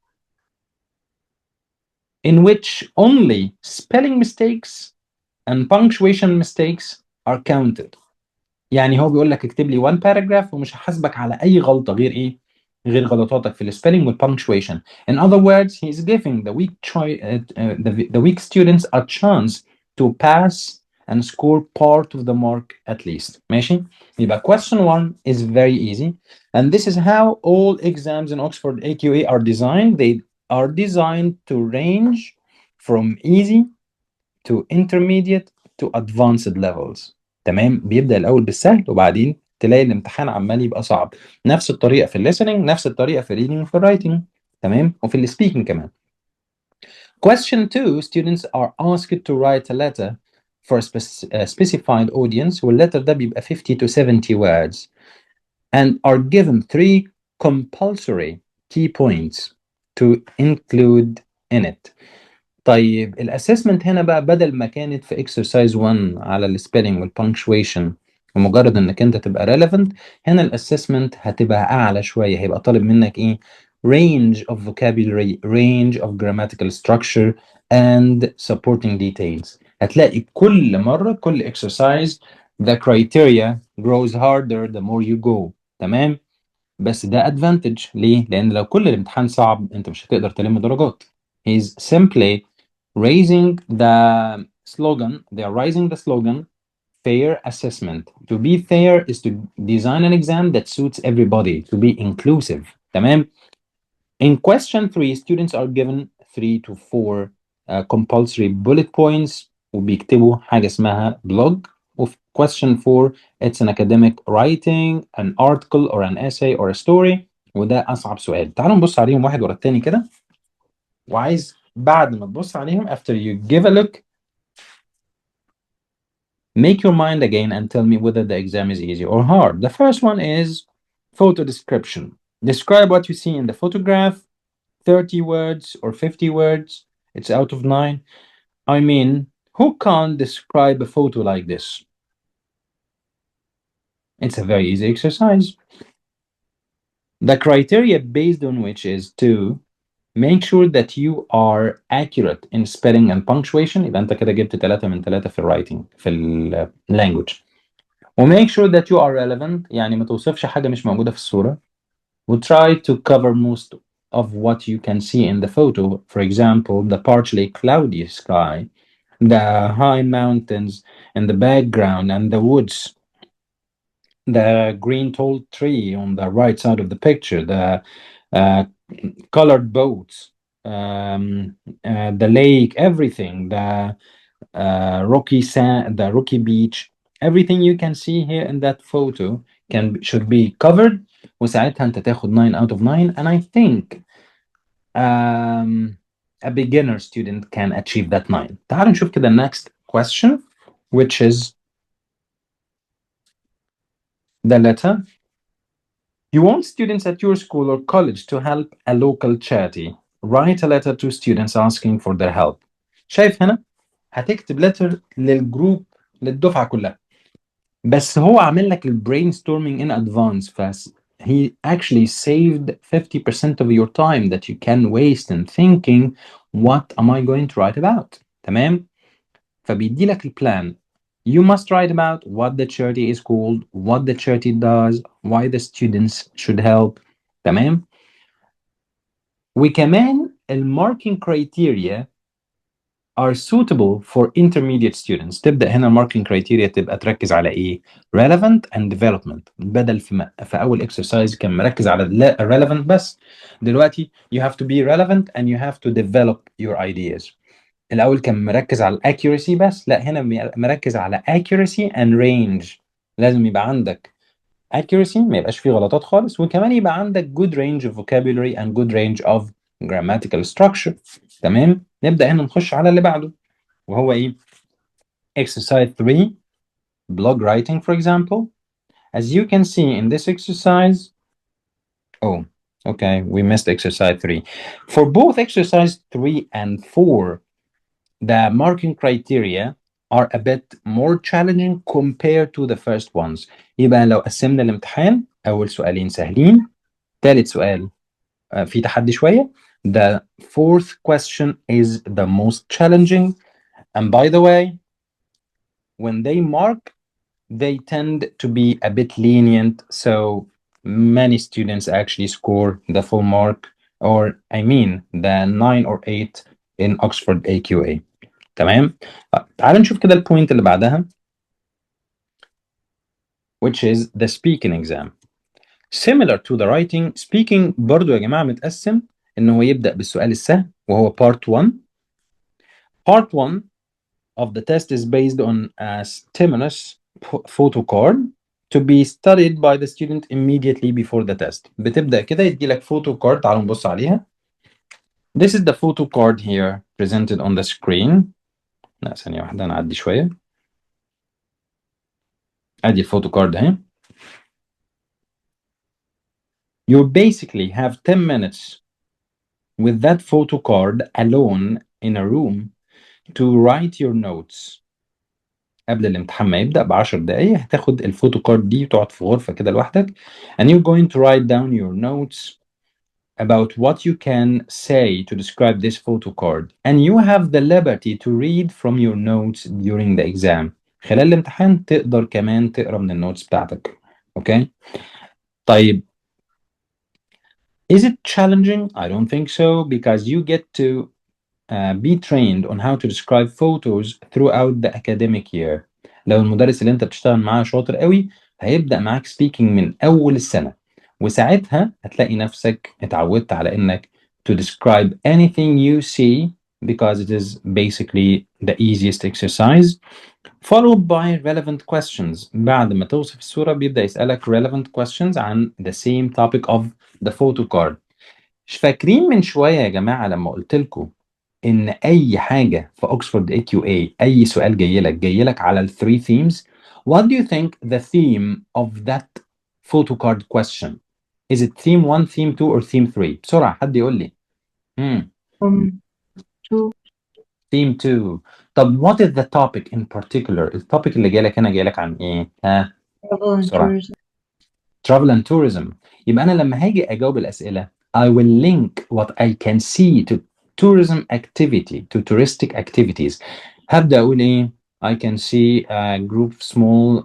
in which only spelling mistakes and punctuation mistakes are counted. يعني هو بيقول لك اكتب لي one paragraph ومش هحاسبك على أي غلطة غير إيه؟ غير غلطاتك في الspelling والpunctuation. In other words, he is giving the weak students a chance to pass and score part of the mark at least. ماشي؟ يبقى question 1 is very easy, and this is how all exams in Oxford AQA are designed. They are designed to range from easy to intermediate to advanced levels. تمام؟ بيبدأ الأول بالسهل وبعدين تلاقي الامتحان عمال يبقى صعب. نفس الطريقة في الليسننج, نفس الطريقة في الريدنج وفي الرايتنج. تمام؟ وفي السبيكنج كمان. Question 2, students are asked to write a letter for a specified audience, والletter ده بيبقى 50 to 70 words, and are given 3 compulsory key points to include in it. طيب, الاسسمنت هنا بقى بدل ما كانت في exercise 1 على السبيلنج والبنكشويشن ومجرد انك انت تبقى relevant, هنا الاسسمنت هتبقى اعلى شويه, هيبقى طالب منك ايه؟ range of vocabulary, range of grammatical structure and supporting details. هتلاقي كل مره, كل exercise, the criteria grows harder the more you go. تمام؟ بس ده advantage. ليه؟ لان لو كل الامتحان صعب انت مش هتقدر تلم درجات. He's simply raising the slogan, they are raising the slogan, fair assessment. To be fair is to design an exam that suits everybody, to be inclusive. تمام? In question 3, students are given 3 to 4 compulsory bullet points وبيكتبوا حاجة اسمها blog. وفي question 4, it's an academic writing, an article or an essay or a story. وده أصعب سؤال. تعالوا نبص عليهم واحد ورا التاني كده. وعايز بعد ما تبص عليهم, after you give a look, make your mind again and tell me whether the exam is easy or hard. The first one is photo description. Describe what you see in the photograph, 30 words or 50 words. It's out of 9. I mean, Who can describe a photo like this? It's a very easy exercise. The criteria based on which is to make sure that you are accurate in spelling and punctuation. يبقى انت كده جبت 3 من 3 في الرايتنج في اللانجوج. ومake sure that you are relevant، يعني ما توصفش حاجة مش موجودة في الصورة. Try to cover most of what you can see in the photo. For example, the partially cloudy sky, the high mountains in the background and the woods, the green tall tree on the right side of the picture, the colored boats, the lake, everything, the rocky sand, the rocky beach, everything you can see here in that photo should be covered. وساعتها انت تاخد 9 out of 9, and I think a beginner student can achieve that 9. تعالوا نشوف كده next question, which is the letter. You want students at your school or college to help a local charity. Write a letter to students asking for their help. شايف هنا هتكتب letter للجروب للدفعة كلها، بس هو عامل لك brainstorming in advance. He actually saved 50% of your time that you can waste in thinking what am I going to write about. تمام؟ فبيدي لك البلان. You must write about what the charity is called, what the charity does, why the students should help. تمام؟ وكمان marking criteria are suitable for intermediate students. تبدأ هنا marking criteria تبقى تركز على ايه؟ relevant and development. بدل في أول exercise كان مركز على relevant بس. دلوقتي you have to be relevant and you have to develop your ideas. الأول كان مركز على accuracy بس، لا هنا مركز على accuracy and range. لازم يبقى عندك accuracy، ما يبقاش فيه غلطات خالص، وكمان يبقى عندك good range of vocabulary and good range of grammatical structure. تمام؟ نبدأ هنا نخش على اللي بعده وهو ايه؟ exercise 3 blog writing for example. As you can see in this exercise, oh okay, we missed exercise 3. For both exercise 3 and 4, the marking criteria are a bit more challenging compared to the first ones. يبقى لو قسمنا الامتحان أول سؤالين سهلين، ثالث سؤال في تحدي شوية. The fourth question is the most challenging. And by the way, when they mark, they tend to be a bit lenient. So many students actually score the full mark, or I mean the 9 or 8 in OxfordAQA. تمام؟ تعالوا نشوف كده البوينت اللي بعدها, which is the speaking exam. Similar to the writing, speaking برضو يا جماعة متقسم إن هو يبدأ بالسؤال السهل وهو part 1. Part 1 of the test is based on a stimulus photo card to be studied by the student immediately before the test. بتبدأ كده يدي لك photo card. تعالوا نبص عليها. This is the photo card here presented on the screen. لا ثانية واحدة نعدي شوية. ادي الفوتو كارد اهي. You basically have 10 minutes with that photo card alone in a room to write your notes. قبل الامتحان ما يبدأ ب10 دقايق هتاخد الفوتو كارد دي وتقعد في غرفة كده لوحدك, and you're going to write down your notes about what you can say to describe this photo card, and you have the liberty to read from your notes during the exam. خلال الامتحان تقدر كمان تقرا من النوتس بتاعتك. اوكي؟ طيب, is it challenging? I don't think so, because you get to be trained on how to describe photos throughout the academic year. لو المدرس اللي انت بتشتغل معاه شاطر قوي هيبدأ معاك speaking من أول السنة, وساعتها هتلاقي نفسك اتعودت على انك to describe anything you see, because it is basically the easiest exercise, followed by relevant questions. بعد ما توصف الصورة بيبدأ يسألك relevant questions عن the same topic of the photo card. مش فاكرين من شوية يا جماعة لما قلت لكم إن أي حاجة في OxfordAQA أي سؤال جاي لك على ال 3 themes. What do you think the theme of that photo card question? Is it theme 1, theme 2, or theme 3? بسرعة حد يقول لي. 2. theme 2. طب what is the topic in particular؟ التوبيك اللي جالك هنا جالك عن ايه؟ ها Travel and بسرعة. tourism. travel and tourism. يبقى أنا لما هاجي أجاوب الأسئلة I will link what I can see to tourism activity, to touristic activities. هبدأ أقول إيه؟ I can see a group of small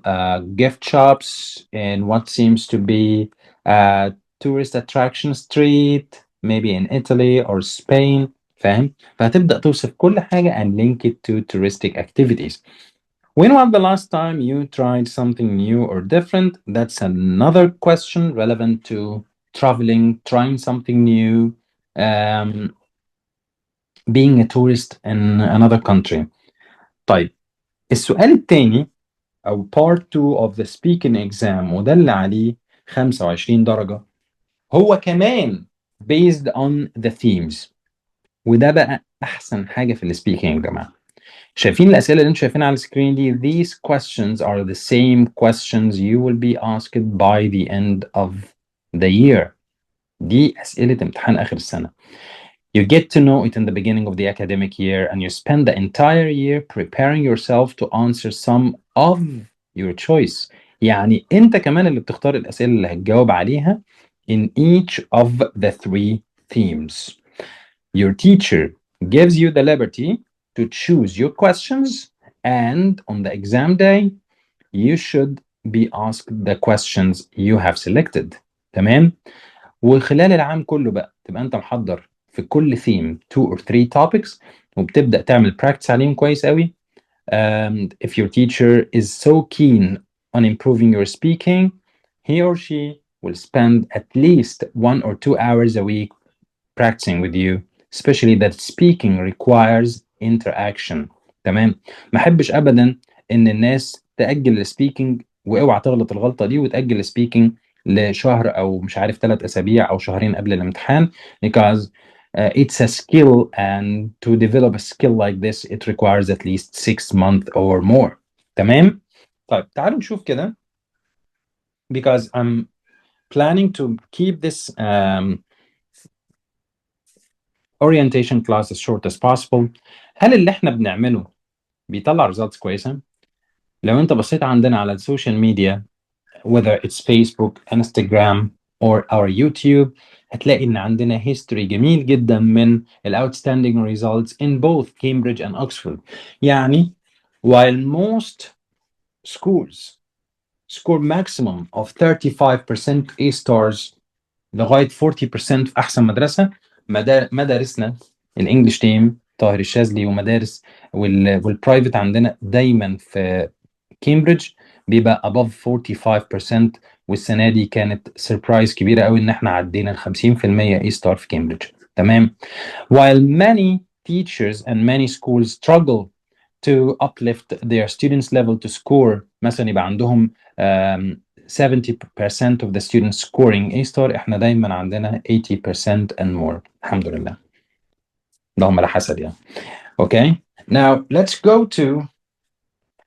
gift shops in what seems to be a tourist attraction street, maybe in Italy or Spain. فاهم؟ فهتبدأ توصف كل حاجة and link it to touristic activities. When was the last time you tried something new or different? That's another question relevant to traveling, trying something new, being a tourist in another country. طيب السؤال الثاني أو part 2 of the speaking exam وده اللي عليه 25 درجة هو كمان based on the themes وده بقى أحسن حاجة في السبيكينج يا جماعة. شايفين الأسئلة اللي انتم شايفينها على السكرين دي؟ These questions are the same questions you will be asked by the end of the year. دي أسئلة امتحان آخر السنة. You get to know it in the beginning of the academic year and you spend the entire year preparing yourself to answer some of your choice. يعني انت كمان اللي بتختار الأسئلة اللي هتجاوب عليها in each of the 3 themes. Your teacher gives you the liberty to choose your questions, and on the exam day, you should be asked the questions you have selected. تمام؟ وخلال العام كله بقى تبقى انت محضر في كل theme 2 or 3 topics وبتبدأ تعمل practice عليهم كويس قوي. If your teacher is so keen on improving your speaking, he or she will spend at least 1 or 2 hours a week practicing with you, especially that speaking requires interaction. تمام؟ ما احبش ابدا ان الناس تاجل السبيكينج، واوعى تغلط الغلطه دي وتاجل السبيكينج لشهر او مش عارف 3 اسابيع او شهرين قبل الامتحان because it's a skill and to develop a skill like this it requires at least 6 months or more. تمام؟ طيب تعالوا نشوف كده because I'm planning to keep this orientation class as short as possible. هل اللي احنا بنعمله بيطلع results كويسة؟ لو انت بصيت عندنا على السوشيال ميديا whether it's Facebook, Instagram or our YouTube هتلاقي ان عندنا history جميل جدا من outstanding results in both Cambridge and Oxford. يعني while most schools score maximum of 35% A stars لغايه 40% في احسن مدرسه، مدارسنا الانجليش تيم طاهر الشاذلي ومدارس والبرايفت عندنا دايما في كامبريدج بيبقى above 45%، والسنه دي كانت سربرايز كبيره قوي ان احنا عدينا ال 50% اي ستار في كامبريدج. تمام. While many teachers and many schools struggle to uplift their students level to score مثلا يبقى عندهم 70% of the students scoring A star، احنا دايما عندنا 80% and more الحمد لله. اللهم لا حسد يعني. Okay, now let's go to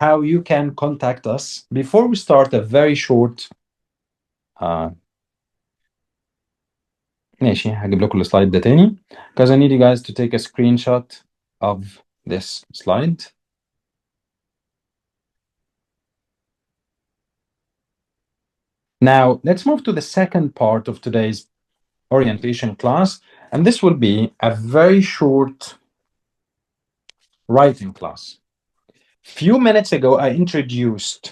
how you can contact us. Before we start a very short ماشي هجيب لكم السلايد ده تاني because I need you guys to take a screenshot of this slide. Now, let's move to the second part of today's orientation class, and this will be a very short writing class. Few minutes ago, I introduced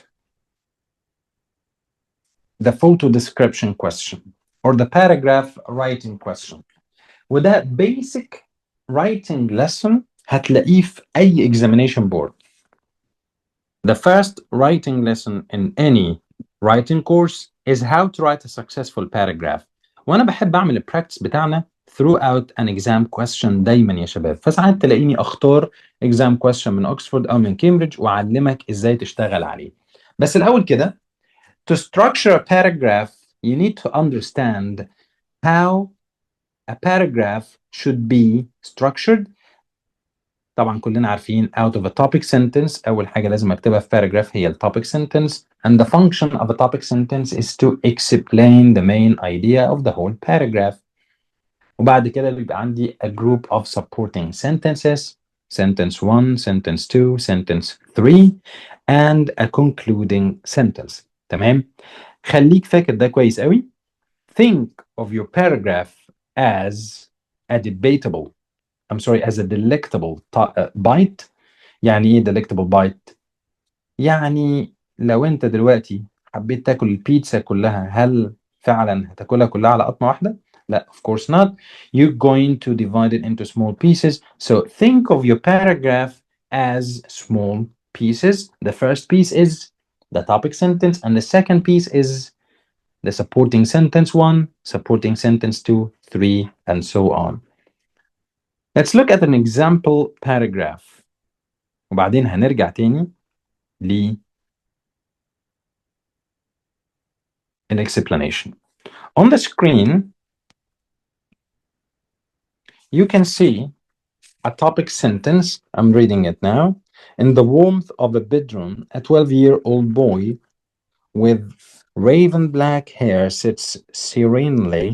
the photo description question or the paragraph writing question. وده basic writing lesson هتلاقيه في أي examination board. The first writing lesson in any writing course is how to write a successful paragraph. وانا بحب اعمل البراكتس بتاعنا throughout an exam question دايما يا شباب، فساعات تلاقيني اختار exam question من اوكسفورد او من كامبريدج واعلمك ازاي تشتغل عليه. بس الاول كده to structure a paragraph you need to understand how a paragraph should be structured. طبعا كلنا عارفين out of a topic sentence أول حاجة لازم أكتبها في paragraph هي topic sentence, and the function of a topic sentence is to explain the main idea of the whole paragraph. وبعد كده بيبقى عندي a group of supporting sentences sentence 1, sentence 2, sentence 3 and a concluding sentence. تمام؟ خليك فاكر ده كويس قوي. Think of your paragraph as a debatable, as a delectable bite. يعني ايه delectable bite؟ يعني لو انت دلوقتي حبيت تاكل البيتزا كلها، هل فعلا هتاكلها كلها على قطمة واحدة؟ لا, of course not. You're going to divide it into small pieces. So think of your paragraph as small pieces. The first piece is the topic sentence, and the second piece is the supporting sentence 1, supporting sentence 2, 3, and so on. Let's look at an example paragraph. وبعدين هنرجع تاني ل an explanation. On the screen, you can see a topic sentence. I'm reading it now. In the warmth of a bedroom, a 12-year-old boy with raven black hair sits serenely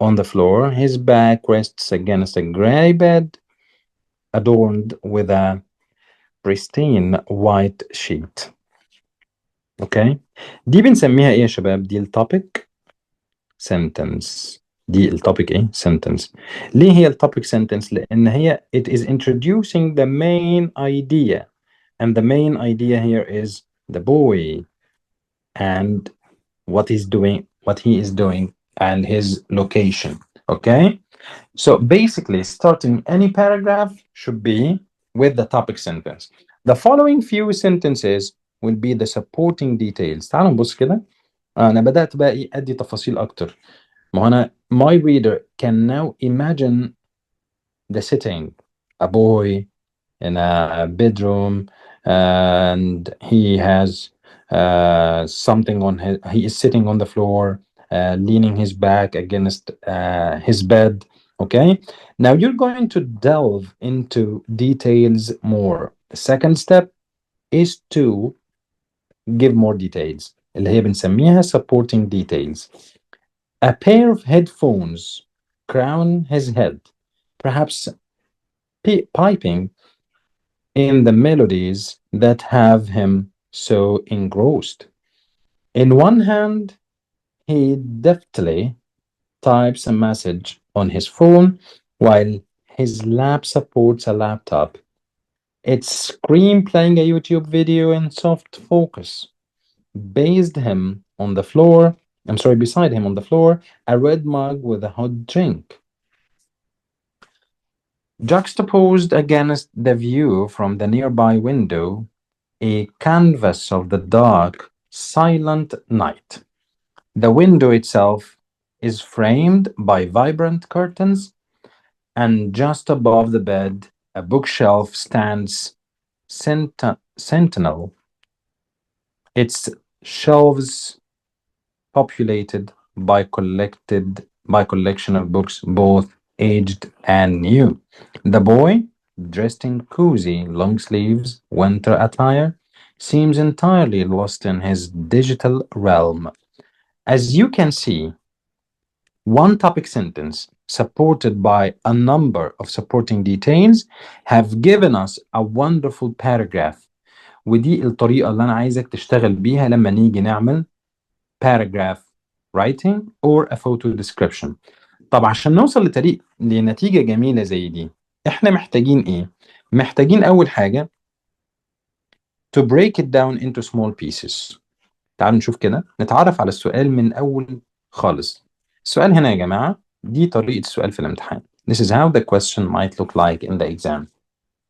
on the floor. His back rests against a gray bed adorned with a pristine white sheet. Okay. دي بنسميها ايه يا شباب؟ دي التوبيك sentence. دي التوبيك ايه؟ sentence. ليه هي التوبيك sentence؟ لأن هي it is introducing the main idea, and the main idea here is the boy and what he is doing and his location. Okay, so basically starting any paragraph should be with the topic sentence. The following few sentences will be the supporting details. تعالوا نبص كده. أنا بدأت بقى إيه أدي تفاصيل أكتر. ما هو أنا my reader can now imagine the setting, a boy in a bedroom, and he has something on he is sitting on the floor, leaning his back against his bed. Okay, now you're going to delve into details more. The second step is to give more details, اللي هي بنسميها supporting details. A pair of headphones crown his head, perhaps piping in the melodies that have him so engrossed. In one hand, he deftly types a message on his phone while his lap supports a laptop. Its screen playing a YouTube video in soft focus. Beside him on the floor, a red mug with a hot drink. Juxtaposed against the view from the nearby window, a canvas of the dark, silent night. The window itself is framed by vibrant curtains, and just above the bed, a bookshelf stands sentinel, its shelves populated by collection of books, both aged and new. The boy, dressed in cozy long sleeves winter attire, seems entirely lost in his digital realm. As you can see, one topic sentence supported by a number of supporting details have given us a wonderful paragraph. ودي الطريقة اللي أنا عايزك تشتغل بيها لما نيجي نعمل paragraph writing or a photo description. طب عشان نوصل لنتيجة جميلة زي دي، احنا محتاجين ايه؟ محتاجين أول حاجة to break it down into small pieces. تعالوا نشوف كده، نتعرف على السؤال من أول خالص. السؤال هنا يا جماعة، دي طريقة السؤال في الامتحان. This is how the question might look like in the exam.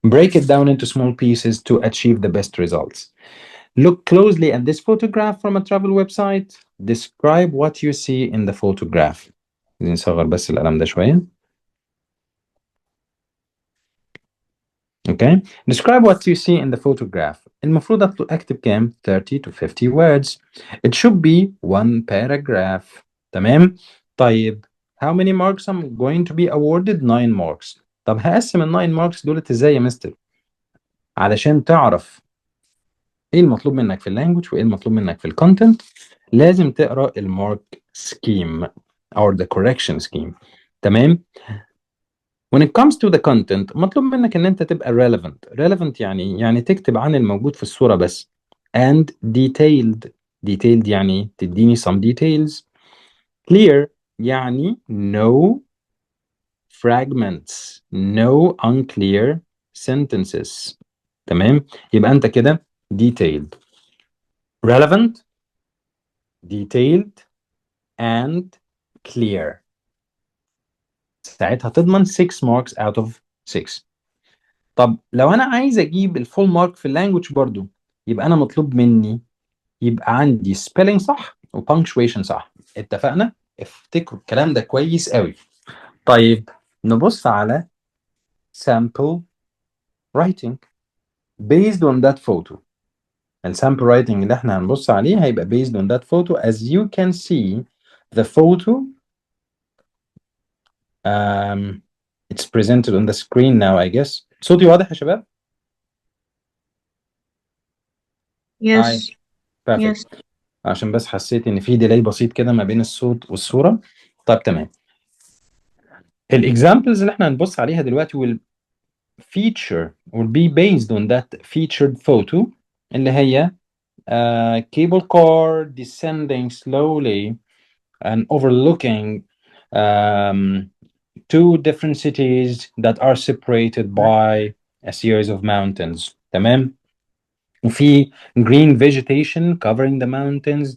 Break it down into small pieces to achieve the best results. Look closely at this photograph from a travel website. Describe what you see in the photograph. نصغر بس القلم ده شوية. Okay. Describe what you see in the photograph. المفروض أكتب كام؟ 30 to 50 words. It should be one paragraph. تمام؟ طيب how many marks I'm going to be awarded? 9 marks. طب هقسم ال 9 marks دولت ازاي يا مستر؟ علشان تعرف ايه المطلوب منك في اللانجوج وايه المطلوب منك في الكونتنت، لازم تقرا المارك سكيم or the correction scheme. تمام؟ When it comes to the content مطلوب منك ان انت تبقى relevant يعني تكتب عن الموجود في الصورة بس and detailed يعني تديني some details clear يعني no fragments no unclear sentences تمام يبقى انت كده detailed relevant detailed and clear ساعتها تضمن 6 marks out of 6. طب لو انا عايز اجيب الفول مارك في اللانجوج برضو يبقى انا مطلوب مني يبقى عندي spelling صح و punctuation صح. اتفقنا؟ افتكروا الكلام ده كويس قوي. طيب نبص على sample writing based on that photo. الsample writing اللي احنا هنبص عليه هيبقى based on that photo. As you can see the photo it's presented on the screen now I guess. صوتي واضح يا شباب؟ Yes. Perfect. Yes. عشان بس حسيت ان في ديلي بسيط كده ما بين الصوت والصورة. طيب تمام. الاكزامبلز اللي احنا هنبص عليها دلوقتي will be based on that featured photo اللي هي cable car descending slowly and overlooking two different cities that are separated by a series of mountains. تمام. وفي green vegetation covering the mountains,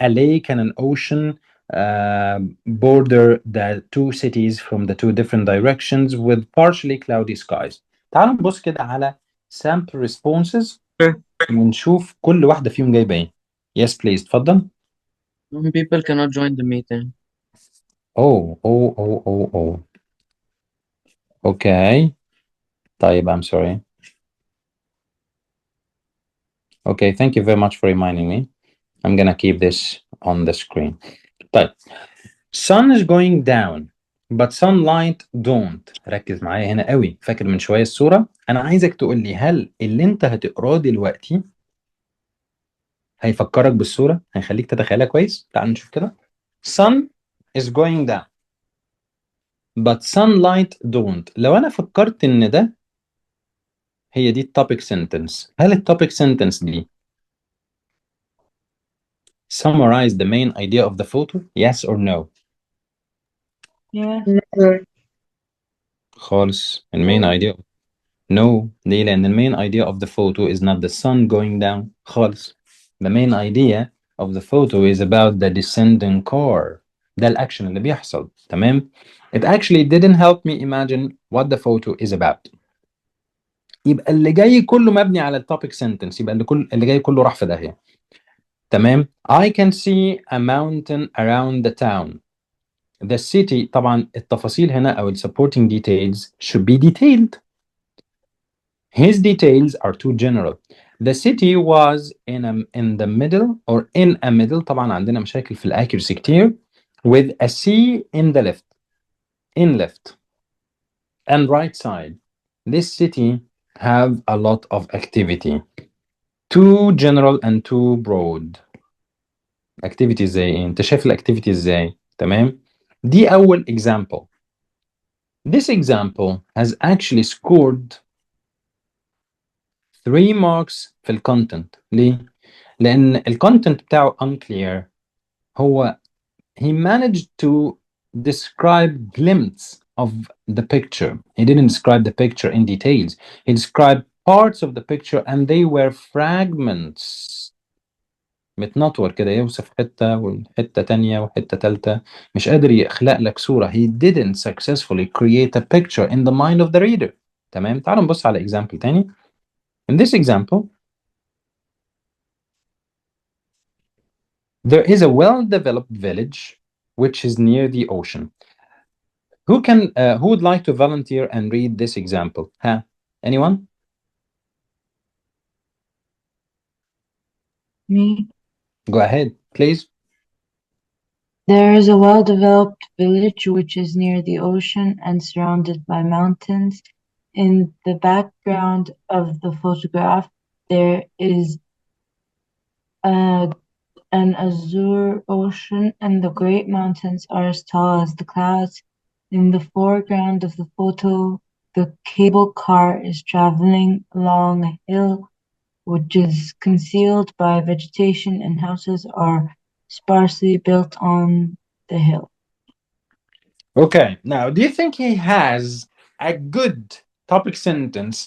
a lake and an ocean border the two cities from the two different directions with partially cloudy skies. تعالوا نبص كده على sample responses ونشوف كل واحدة فيهم جايبة ايه. Yes please اتفضل. Some people cannot join the meeting. Oh. Okay. طيب I'm sorry. Okay, thank you very much for reminding me. I'm gonna keep this on the screen. طيب sun is going down but sunlight don't. ركز معايا هنا قوي. فاكر من شوية الصورة؟ أنا عايزك تقول لي هل اللي أنت هتقراه دلوقتي هيفكرك بالصورة؟ هيخليك تتخيلها كويس؟ تعال نشوف كده. sun is going down but sunlight don't. لو أنا فكرت إن ده هي دي التوبيك sentence. هل التوبيك sentence دي summarize the main idea of the photo? Yes or no? Yeah. خالص. The main idea no. ليه؟ لأن the main idea of the photo is not the sun going down. خالص. The main idea of the photo is about the descending car. ده الأكشن اللي بيحصل. تمام. It actually didn't help me imagine what the photo is about. يبقى اللي جاي كله مبني على التوبيك sentence. يبقى اللي جاي كله راح في داهية. تمام. I can see a mountain around the town. The city طبعا التفاصيل هنا أو ال supporting details should be detailed. His details are too general. The city was in the middle or in a middle. طبعا عندنا مشاكل في accuracy كتير. With a sea in the left. In left. And right side. This city have a lot of activity. Too general and too broad. Activity ازاي ايه؟ انت شايف الاكتيفيتي ازاي؟ تمام؟ دي أول example. This example has actually scored 3 marks في الكونتنت. ليه؟ لأن الكونتنت بتاعه unclear. هو he managed to describe glimpse of the picture. He didn't describe the picture in details. He described parts of the picture and they were fragments. متنطور كده يوصف حتة وحتة تانية وحتة تالتة. مش قادر يخلق لك صورة. He didn't successfully create a picture in the mind of the reader. تمام. تعالوا نبص على example تاني. In this example there is a well-developed village which is near the ocean. Who would like to volunteer and read this example? Huh? Anyone? Me. Go ahead, please. There is a well-developed village which is near the ocean and surrounded by mountains. In the background of the photograph, there is an azure ocean, and the great mountains are as tall as the clouds. In the foreground of the photo, the cable car is traveling along a hill which is concealed by vegetation and houses are sparsely built on the hill. Okay, now do you think he has a good topic sentence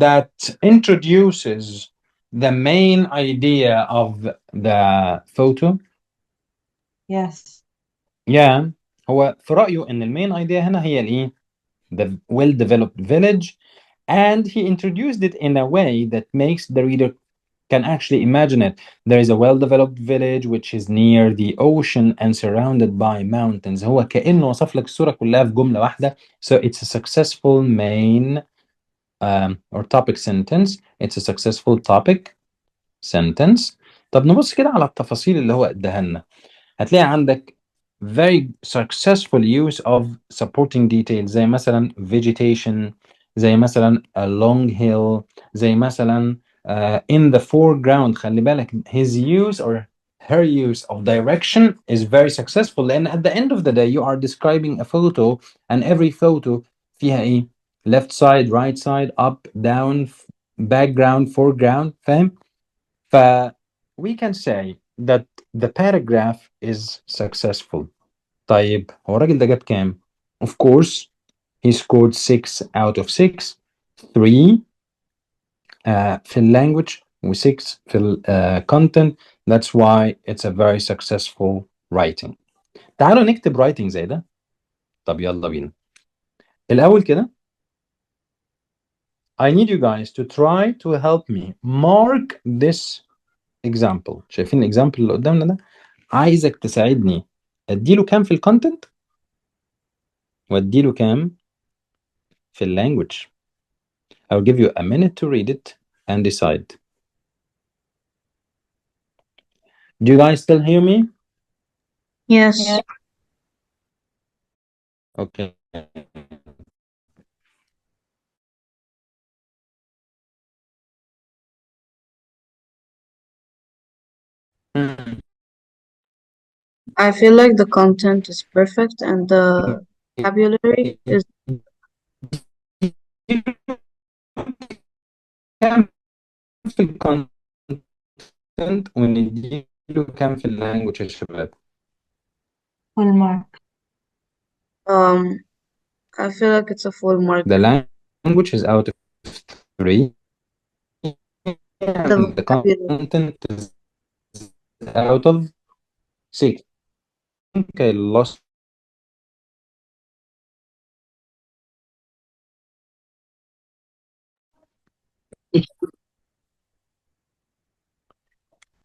that introduces the main idea of the photo? Yes. Yeah, هو في رأيه إن المين idea هنا هي الإيه؟ The well-developed village, and he introduced it in a way that makes the reader can actually imagine it. There is a well-developed village which is near the ocean and surrounded by mountains. هو كأنه وصف لك الصورة كلها في جملة واحدة. So it's a successful main or topic sentence. It's a successful topic sentence. طب نبص كده على التفاصيل اللي هو اداها لنا. هتلاقي عندك very successful use of supporting details زي مثلا vegetation، زي مثلا a long hill، زي مثلا in the foreground. خلي بالك his use or her use of direction is very successful لأن at the end of the day you are describing a photo and every photo فيها إيه؟ left side, right side, up, down, background, foreground. فاهم؟ ف we can say that the paragraph is successful. طيب هو الراجل ده جاب كام؟ Of course he scored 6 out of 6. 3 في language و 6 في content. That's why it's a very successful writing. تعالوا نكتب writing زي ده. طب يلا بينا. الأول كده I need you guys to try to help me mark this example. شايفين الexample اللي قدامنا ده؟ عايزك تساعدني اديله كام في الكونتنت واديله كام في اللانجوج. I'll give you a minute to read it and decide. Do you guys still hear me? Yes. Okay. I feel like the content is perfect and the vocabulary is كام في الكونتنت ونديله كام في اللانجوج يا شباب؟ Full mark. I feel like it's a full mark. The language is out of 3 and the vocabulary. content is out of 6. Okay, lost.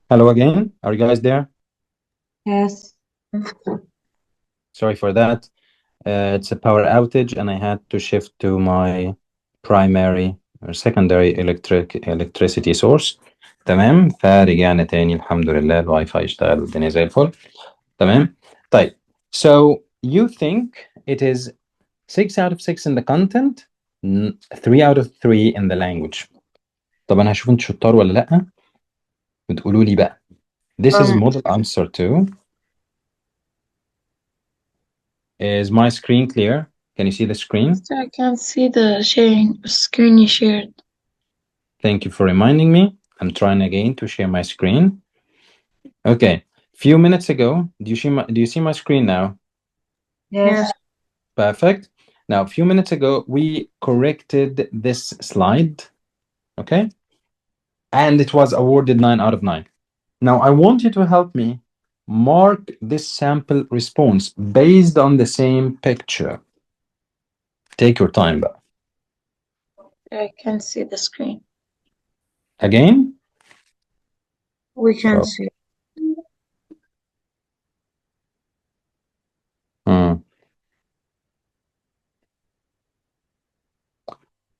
Hello again. Are you guys there? Yes. Sorry for that. It's a power outage and I had to shift to my primary or secondary electricity source. تمام، فرجعنا تاني الحمد لله، الواي فاي اشتغل والدنيا زي الفل. تمام. طيب so you think it is 6 out of 6 in the content, 3 out of 3 in the language. طب انا هشوف انتوا شطار ولا لا وتقولوا لي بقى. This is model answer 2. Is my screen clear? Can you see the screen? I can't see the screen you shared. Thank you for reminding me. I'm trying again to share my screen. Okay. Few minutes ago, do you see my screen now? Yes. Perfect. Now, a few minutes ago, we corrected this slide. Okay. And it was awarded 9 out of 9. Now, I want you to help me mark this sample response based on the same picture. Take your time, but I can't see the screen. again, We can Oh. see.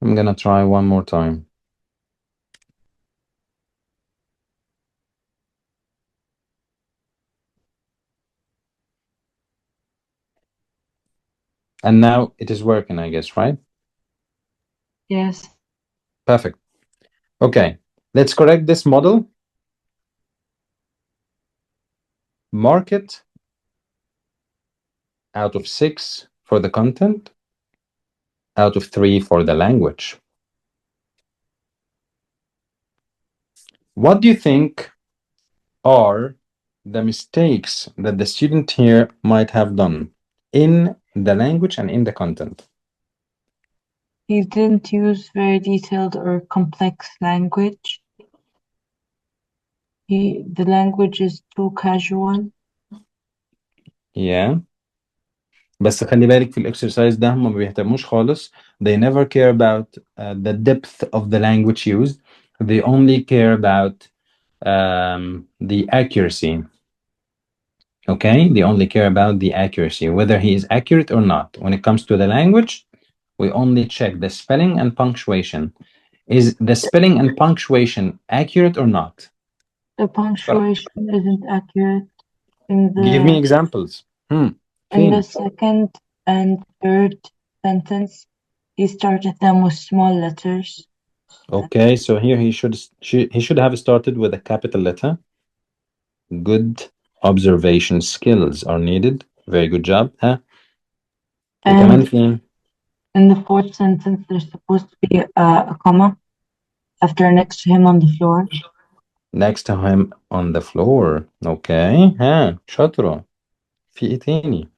I'm gonna try one more time. And now it is working, I guess, right? Yes. Perfect. Okay, let's correct this model. Mark it out of 6 for the content, out of 3 for the language. What do you think are the mistakes that the student here might have done in the language and in the content? He didn't use very detailed or complex language. The language is too casual. Yeah. بس خلي بالك في الاكسرسايز ده هم ما بيهتموش خالص. They never care about the depth of the language used. They only care about the accuracy. Okay, they only care about the accuracy, whether he is accurate or not. When it comes to the language, we only check the spelling and punctuation. Is the spelling and punctuation accurate or not? The punctuation isn't accurate Give me examples. in the second and third sentence. He started them with small letters. Okay, so here he should have started with a capital letter. Good observation skills are needed. Very good job. Huh? And in the fourth sentence, there's supposed to be a comma after next to him on the floor. Next to him on the floor. Okay. ها شاطرة. في ايه تاني؟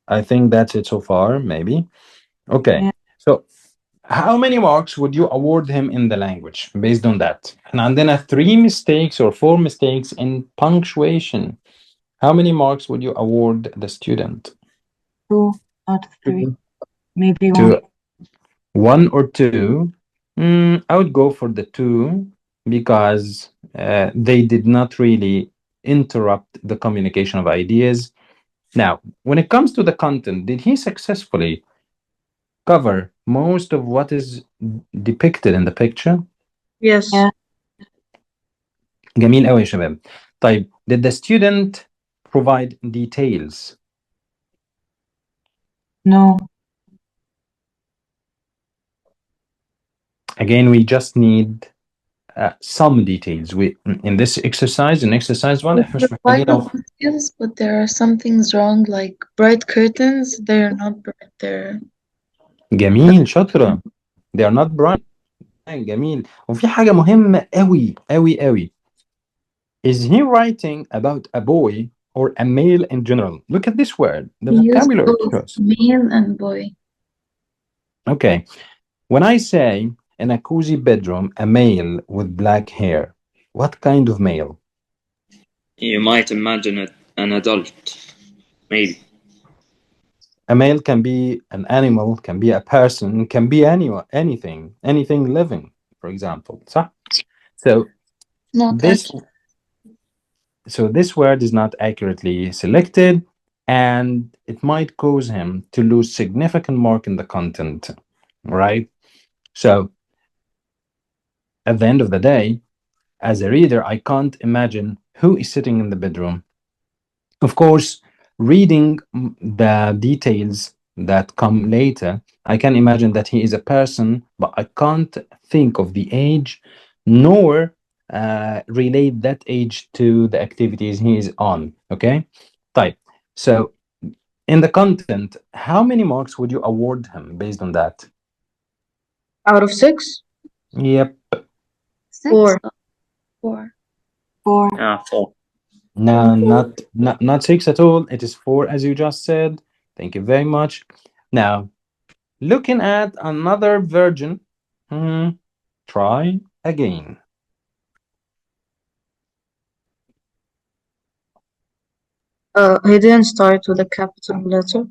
I think that's it so far, maybe. Okay. Yeah. So how many marks would you award him in the language based on that? And عندنا 3 mistakes or 4 mistakes in punctuation. How many marks would you award the student? 2 out of 3. Maybe 2. 1 or 2. I would go for the 2 because they did not really interrupt the communication of ideas. Now, when it comes to the content, did he successfully cover most of what is depicted in the picture? Yes. Yeah. جميل قوي يا شباب. طيب, did the student provide details? No. Again, we just need some details. In this exercise, in exercise 1, but there are some things wrong, like bright curtains. They are not bright. They're جميل شاطرة. They are not bright. جميل. وفي حاجة مهمة قوي قوي قوي. Is he writing about a boy or a male in general? Look at this word. The vocabulary. Male and boy. Okay. When I say in a cozy bedroom, a male with black hair, what kind of male? You might imagine an adult, maybe. A male can be an animal, can be a person, can be anything living, for example. So this word is not accurately selected, and it might cause him to lose significant mark in the content, right? So at the end of the day, as a reader, I can't imagine who is sitting in the bedroom. Of course, reading the details that come later, I can imagine that he is a person, but I can't think of the age nor relate that age to the activities he is on. Okay, type. So in the content, how many marks would you award him based on that? Out of 6? Yep. 4. 4. 4. Yeah, 4. No, not 6 at all. It is 4, as you just said. Thank you very much. Now, looking at another version, try again. He didn't start with a capital letter.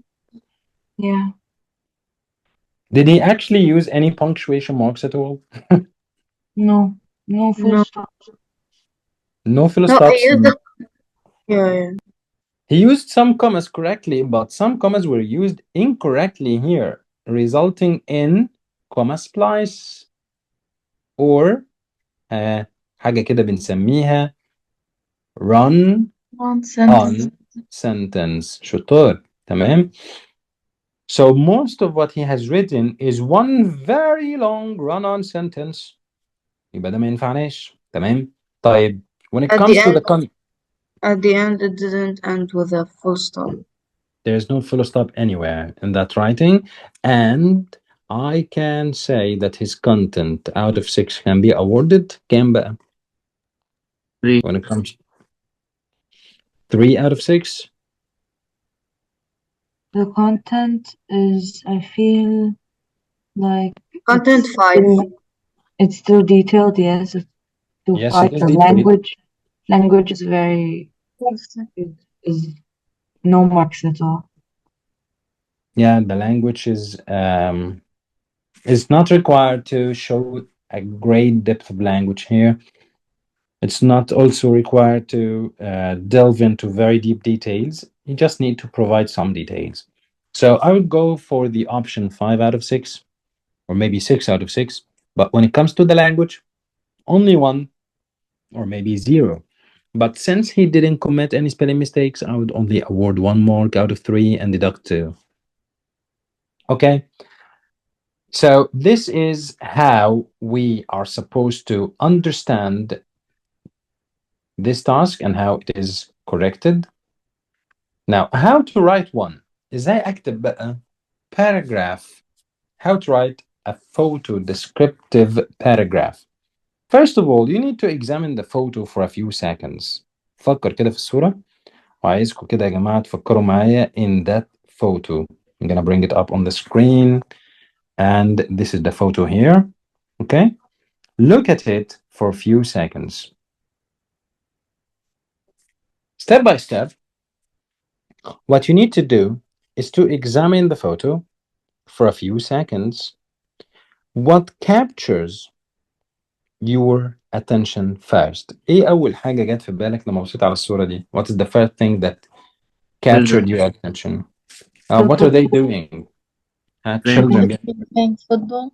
Yeah. Did he actually use any punctuation marks at all? No full stop. No full No, stops. Yeah. He used some commas correctly, but some commas were used incorrectly here, resulting in comma splice or حاجة كده بنسميها run on sentence. شطار. تمام. So most of what he has written is one very long run-on sentence. يبقى ده ما ينفعناش. تمام. طيب when it comes to the At the end, it didn't end with a full stop. There's no full stop anywhere in that writing. And I can say that his content out of 6 can be awarded كام بقى? 3. When it comes 3 out of 6. The content is, I feel like Content it's 5. it's still detailed, yes. It's still Yes, five. it is The detailed. language is very is no marks at all. Yeah, the language is not required to show a great depth of language here. It's not also required to delve into very deep details. You just need to provide some details. So I would go for the option 5 out of 6, or maybe 6 out of 6. But when it comes to the language, only 1 or maybe 0. But since he didn't commit any spelling mistakes, I would only award 1 mark out of 3 and deduct 2. Okay. So this is how we are supposed to understand this task and how it is corrected. Now, how to write one. ازاي اكتب بقى paragraph. How to write a photo descriptive paragraph. First of all, you need to examine the photo for a few seconds. فكر كده في الصورة. وعايزكم كده يا جماعة تفكروا معايا in that photo. I'm gonna bring it up on the screen. And this is the photo here. Okay? Look at it for a few seconds. Step by step, what you need to do is to examine the photo for a few seconds. What captures your attention first? ايه أول حاجة جت في بالك لما بصيت على الصورة دي? What is the first thing that captured your attention? What are they doing? Children. Playing football.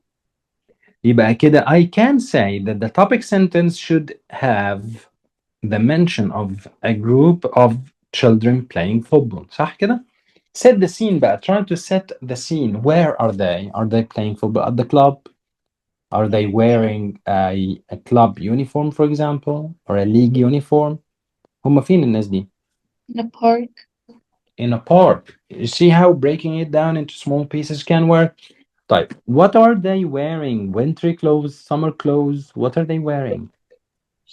يبقى كده I can say that the topic sentence should have the mention of a group of children playing football. صح كده؟ Set the scene بقى. Try to set the scene. Where are they? Are they playing football at the club? Are they wearing a club uniform, for example, or a league uniform? هم فين الناس دي? In a park. In a park. You see how breaking it down into small pieces can work? طيب, what are they wearing? Winter clothes, summer clothes? What are they wearing?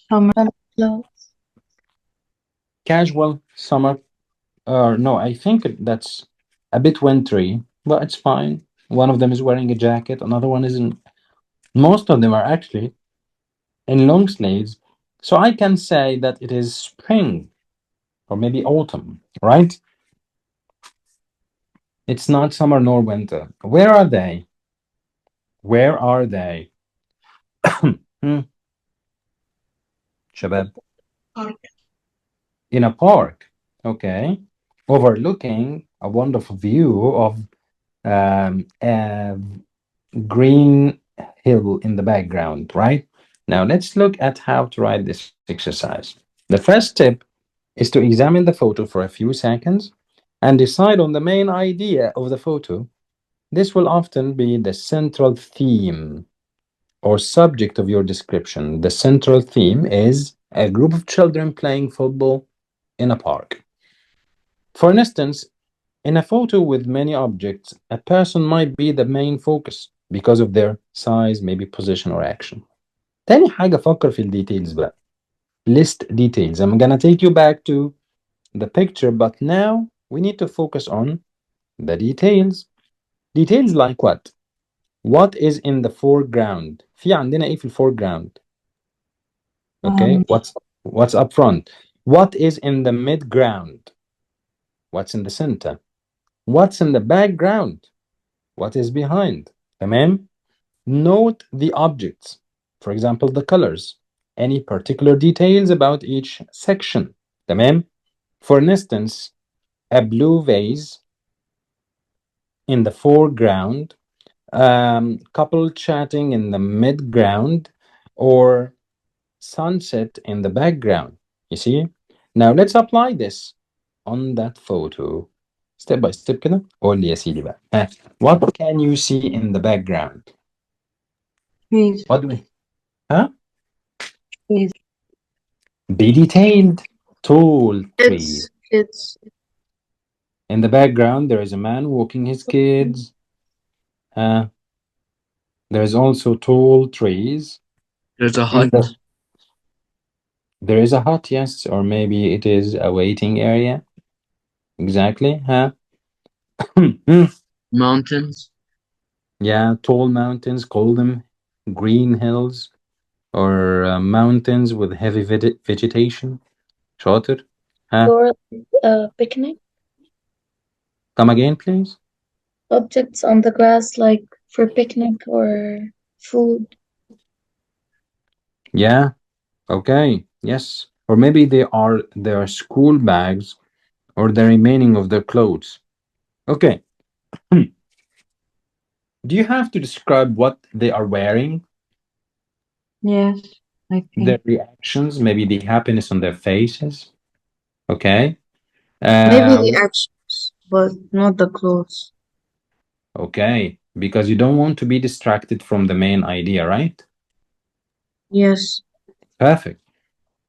Summer Clothes. Casual, summer. No, I think that's a bit wintry, but it's fine. One of them is wearing a jacket, another one isn't. Most of them are actually in long sleeves. So I can say that it is spring or maybe autumn, right? It's not summer nor winter. Where are they? Where are they? Shabab. In a park. Okay. Overlooking a wonderful view of a green hill in the background, right? Now let's look at how to write this exercise. The first step is to examine the photo for a few seconds and decide on the main idea of the photo. This will often be the central theme or subject of your description. The central theme is a group of children playing football in a park. For instance, in a photo with many objects, a person might be the main focus because of their size, maybe position or action. تاني حاجة فكر في الديتيلز بقى. List details. I'm gonna take you back to the picture, but now we need to focus on the details. Details like what? What is in the foreground? في عندنا ايه في foreground? Okay, what's up front? What is in the mid-ground? What's in the center? What's in the background? What is behind? تمام? Note the objects. For example, the colors. Any particular details about each section. تمام? For instance, a blue vase in the foreground, couple chatting in the midground, or sunset in the background. You see? Now let's apply this on that photo. Step by step كده. قول لي يا سيدي بقى. What can you see in the background? trees. What do we? Huh? Trees. Be detailed. Tall trees. Kids. In the background, there is a man walking his kids. There is also tall trees. There's a In hut. the- There is a hut, yes, or maybe it is a waiting area. Exactly, huh? Mountains. Yeah, tall mountains, call them green hills, or mountains with heavy vegetation. شاطر. Huh? Or picnic Come again, please. objects on the grass, like for picnic or food. Yeah, okay, yes. Or maybe they are their school bags or the remaining of their clothes. Okay. Do you have to describe what they are wearing? Yes, I Their think. reactions, maybe the happiness on their faces. Okay. Maybe the actions, but not the clothes. Okay, because you don't want to be distracted from the main idea, right? Yes. Perfect.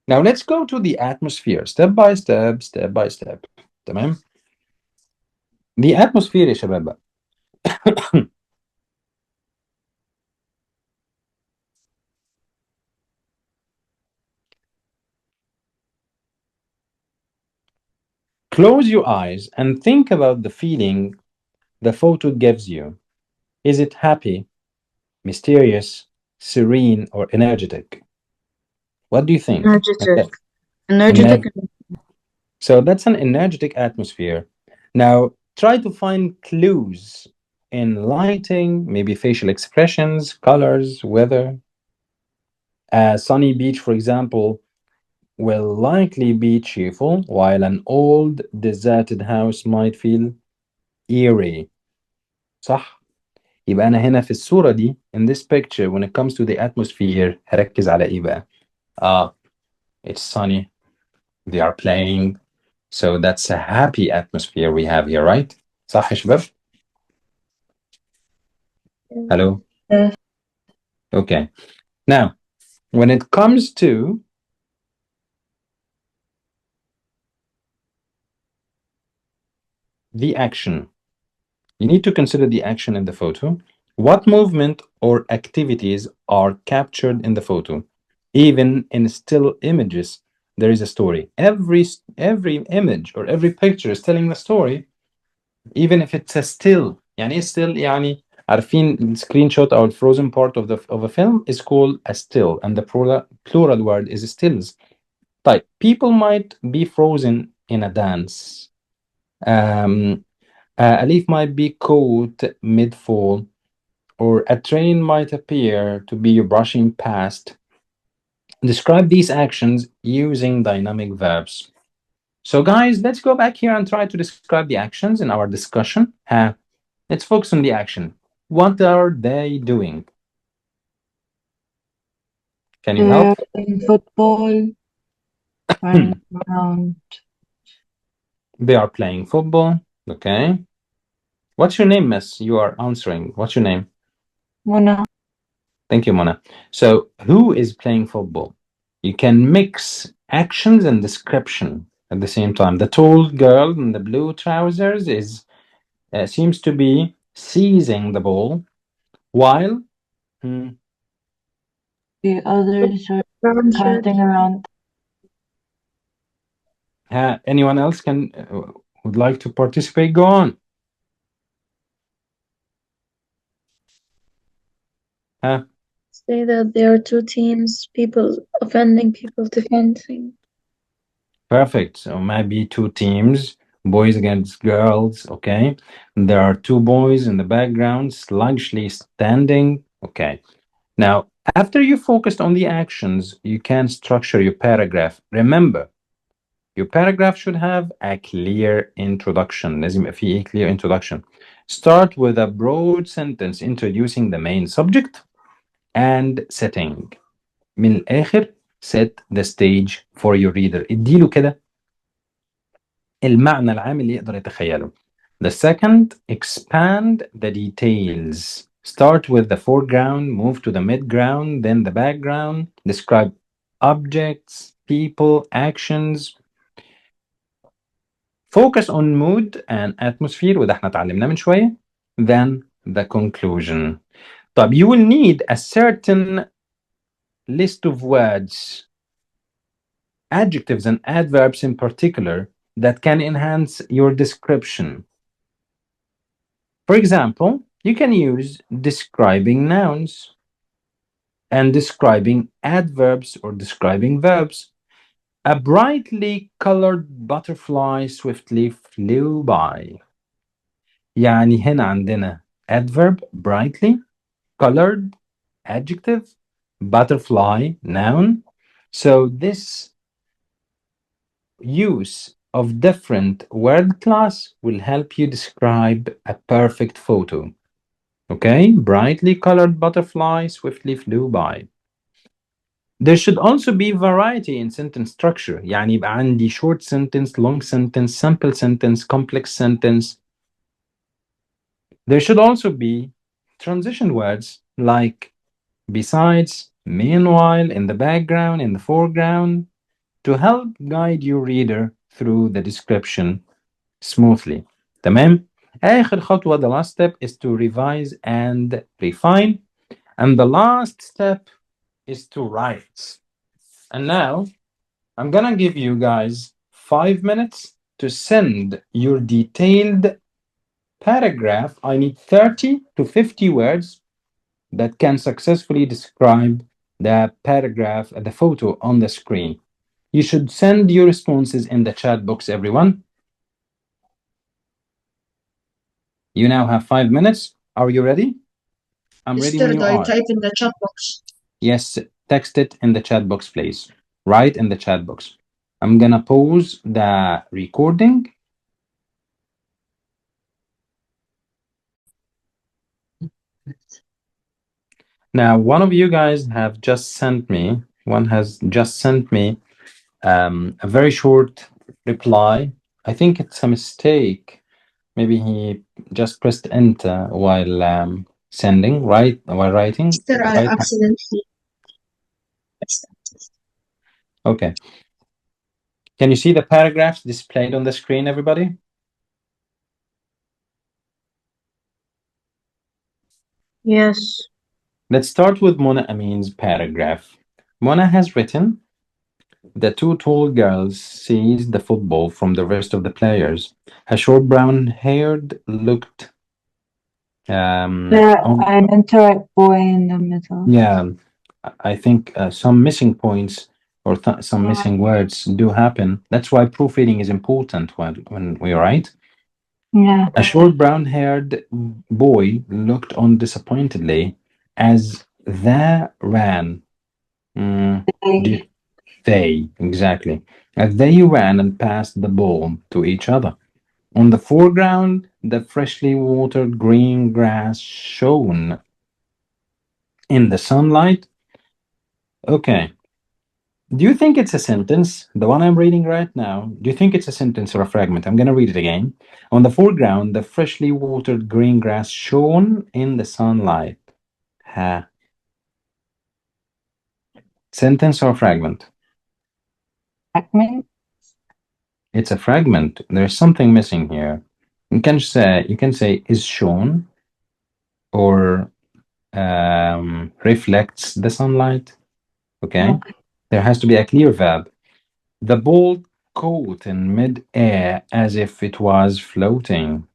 Now let's go to the atmosphere step by step, step by step. تمام. The atmosphere يا شباب بقى. Close your eyes and think about the feeling the photo gives you. Is it happy, mysterious, serene, or energetic? What do you think? Energetic. Ener- Energetic. So that's an energetic atmosphere. Now try to find clues in lighting, maybe facial expressions, colors, weather. A sunny beach, for example, will likely be cheerful, while an old, deserted house might feel eerie. صح؟ يبقى أنا هنا في الصورة دي in this picture when it comes to the atmosphere هركز على إيه بقى؟ It's sunny. They are playing. So that's a happy atmosphere we have here, right? صح يا شباب؟ Hello? Yes. Okay. Now, when it comes to the action, you need to consider the action in the photo. What movement or activities are captured in the photo? Even in still images, there is a story. Every image or every picture is telling the story, even if it's a still. يعني إيه still؟ يعني عارفين السكرين شوت or frozen part of a film is called a still, and the plural word is stills. طيب, people might be frozen in a dance. A leaf might be caught mid-fall, or a train might appear to be rushing past. Describe these actions using dynamic verbs. So guys, let's go back here and try to describe the actions in our discussion. Let's focus on the action. What are they doing? Can you They're help? playing football, running around. They are playing football. Okay. What's your name, miss? You are answering. What's your name? Mona. Thank you, Mona. So, who is playing football? You can mix actions and description at the same time. The tall girl in the blue trousers seems to be seizing the ball, while The others are Brown shirt. counting around. anyone else would like to participate. Go on. Say that there are two teams, people offending, people defending. Perfect. So maybe two teams, boys against girls. Okay. There are two boys in the background, sluggishly standing. Okay. Now, after you focused on the actions, you can structure your paragraph. Remember, your paragraph should have a clear introduction. لازم يبقى فيه clear introduction. Start with a broad sentence introducing the main subject and setting. من الآخر, set the stage for your reader. اديله كده المعنى العام اللي يقدر يتخيله. The second, expand the details. Start with the foreground, move to the midground, then the background. Describe objects, people, actions. Focus on mood and atmosphere, وده احنا اتعلمناه من شوية. Then the conclusion. طب you will need a certain list of words, adjectives and adverbs in particular, that can enhance your description. For example, you can use describing nouns and describing adverbs or describing verbs. A brightly colored butterfly swiftly flew by. يعني هنا عندنا adverb brightly, colored adjective, butterfly noun. So this use of different word class will help you describe a perfect photo. Okay, brightly colored butterfly swiftly flew by. There should also be variety in sentence structure. يعني يبقى عندي short sentence, long sentence, simple sentence, complex sentence. There should also be transition words like besides, meanwhile, in the background, in the foreground, to help guide your reader through the description smoothly. تمام؟ آخر خطوة, the last step, is to revise and refine. And the last step is to write. And now I'm gonna give you guys 5 minutes to send your detailed paragraph. I need 30 to 50 words that can successfully describe the paragraph, the photo on the screen. You should send your responses in the chat box, everyone. You now have 5 minutes. Are you ready? I'm ready when you are. Type in the chat box. Yes, text it in the chat box, please. Write in the chat box. I'm gonna pause the recording. Now, one of you guys have just sent me, one has just sent me a very short reply. I think it's a mistake. Maybe he just pressed enter while sending, right? While writing. Mister, I Right? accidentally. Okay. Can you see the paragraphs displayed on the screen, everybody? Yes. Let's start with Mona Amin's paragraph. Mona has written, the two tall girls seized the football from the rest of the players. A short brown-haired looked an interact boy in the middle. Yeah, I think some missing points or some missing words do happen. That's why proofreading is important when we write. Yeah. A short brown-haired boy looked on disappointedly as they ran. They, exactly. As they ran and passed the ball to each other. On the foreground, the freshly watered green grass shone in the sunlight. Okay. Do you think it's a sentence? The one I'm reading right now, do you think it's a sentence or a fragment? I'm going to read it again. On the foreground, the freshly watered green grass shone in the sunlight. Ha. Sentence or fragment? Fragment. It's a fragment. There's something missing here. You can say is shown or reflects the sunlight. Okay? There has to be a clear verb. The ball caught in mid-air as if it was floating.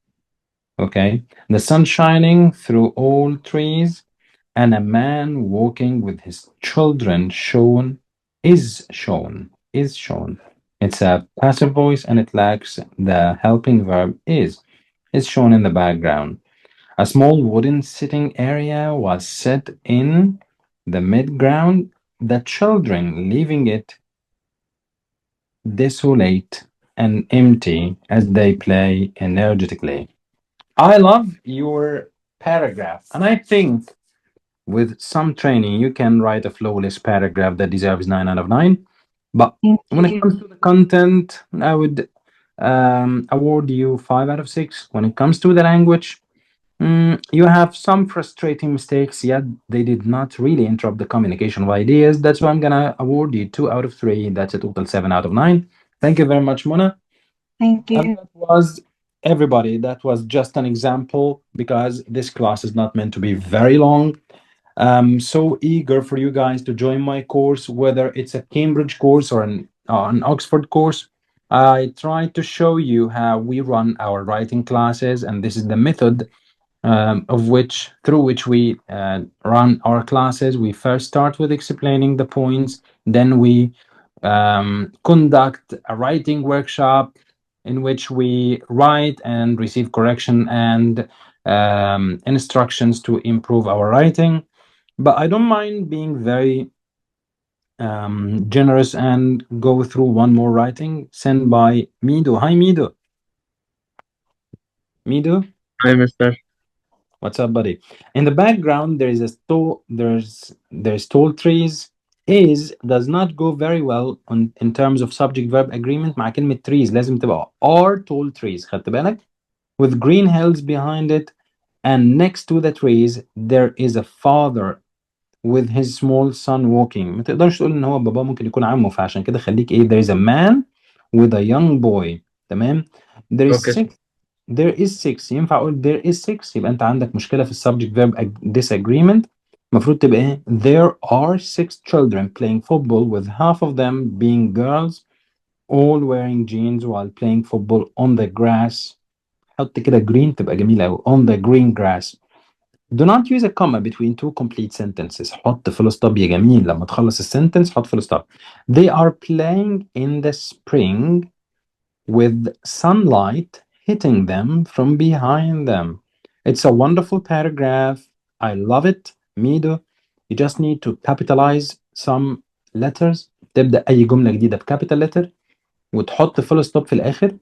Okay? The sun shining through all trees and a man walking with his children is shown. It's a passive voice and it lacks the helping verb is shown in the background. A small wooden sitting area was set in the midground, the children leaving it desolate and empty as they play energetically. I love your paragraph, and I think with some training you can write a flawless paragraph that deserves 9 out of 9. But when it comes to the content, I would award you 5 out of 6. When it comes to the language, you have some frustrating mistakes, yet they did not really interrupt the communication of ideas. That's why I'm gonna award you 2 out of 3. That's a total 7 out of 9. Thank you very much, Mona. Thank And you. that was everybody. That was just an example because this class is not meant to be very long. I'm so eager for you guys to join my course, whether it's a Cambridge course or an Oxford course. I try to show you how we run our writing classes, and this is the method through which we run our classes. We first start with explaining the points, then we conduct a writing workshop in which we write and receive correction and instructions to improve our writing. But I don't mind being very generous and go through one more writing sent by Mido. Hi, Mido. Mido, Hi, Mister. what's up, buddy? In the background, there is a there's tall trees. Is does not go very well in terms of subject verb agreement مع كلمة trees. لازم تبقى are tall trees. خدت بالك؟ With green hills behind it, and next to the trees there is a father with his small son walking. ما تقدرش تقول ان هو بابا، ممكن يكون عمه، فعشان كده خليك ايه there is a man with a young boy. تمام. there is Okay. six there is six ينفع اقول there is six، يبقى انت عندك مشكلة في السبجect verb disagreement. المفروض تبقى ايه there are 6 children playing football with half of them being girls all wearing jeans while playing football on the grass. حط كده green تبقى جميلة قوي on the green grass. Do not use a comma between two complete sentences. حط full stop يا جميل. لما تخلص السنتنس حط full stop. They are playing in the spring with sunlight hitting them from behind them. It's a wonderful paragraph. I love it. Mido. You just need to capitalize some letters. تبدأ أي جملة جديدة بcapital letter وتحط full stop في الآخر.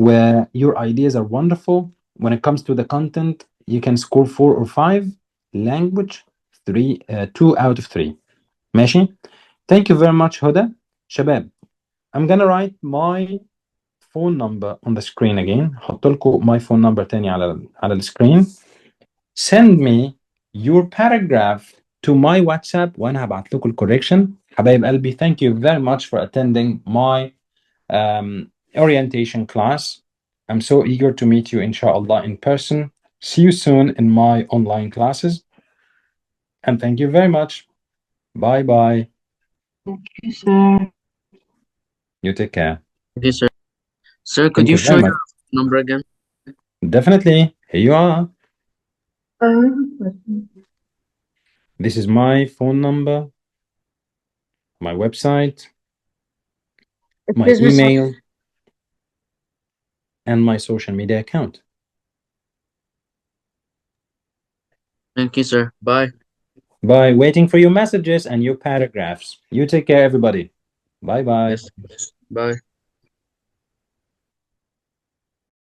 Where your ideas are wonderful. When it comes to the content, you can score 4 or 5. Language, 2 out of 3. ماشي. Thank you very much, Huda. شباب, I'm gonna write my phone number on the screen again. هحط لكم my phone number تاني على السكرين. Send me your paragraph to my WhatsApp وأنا هبعت لكم الcorrection. حبايب قلبي, thank you very much for attending my orientation class. I'm so eager to meet you, inshallah, in person. See you soon in my online classes. And thank you very much. Bye bye. Thank you, sir. You take care. Yes, sir. Sir, could Thank you you show very your number again? Definitely. Here you are. I have a question. This is my phone number, my website, my Excuse me, sir. email, and my social media account. Thank you, sir. Bye. Bye. Waiting for your messages and your paragraphs. You take care, everybody. Bye bye. Yes. Bye.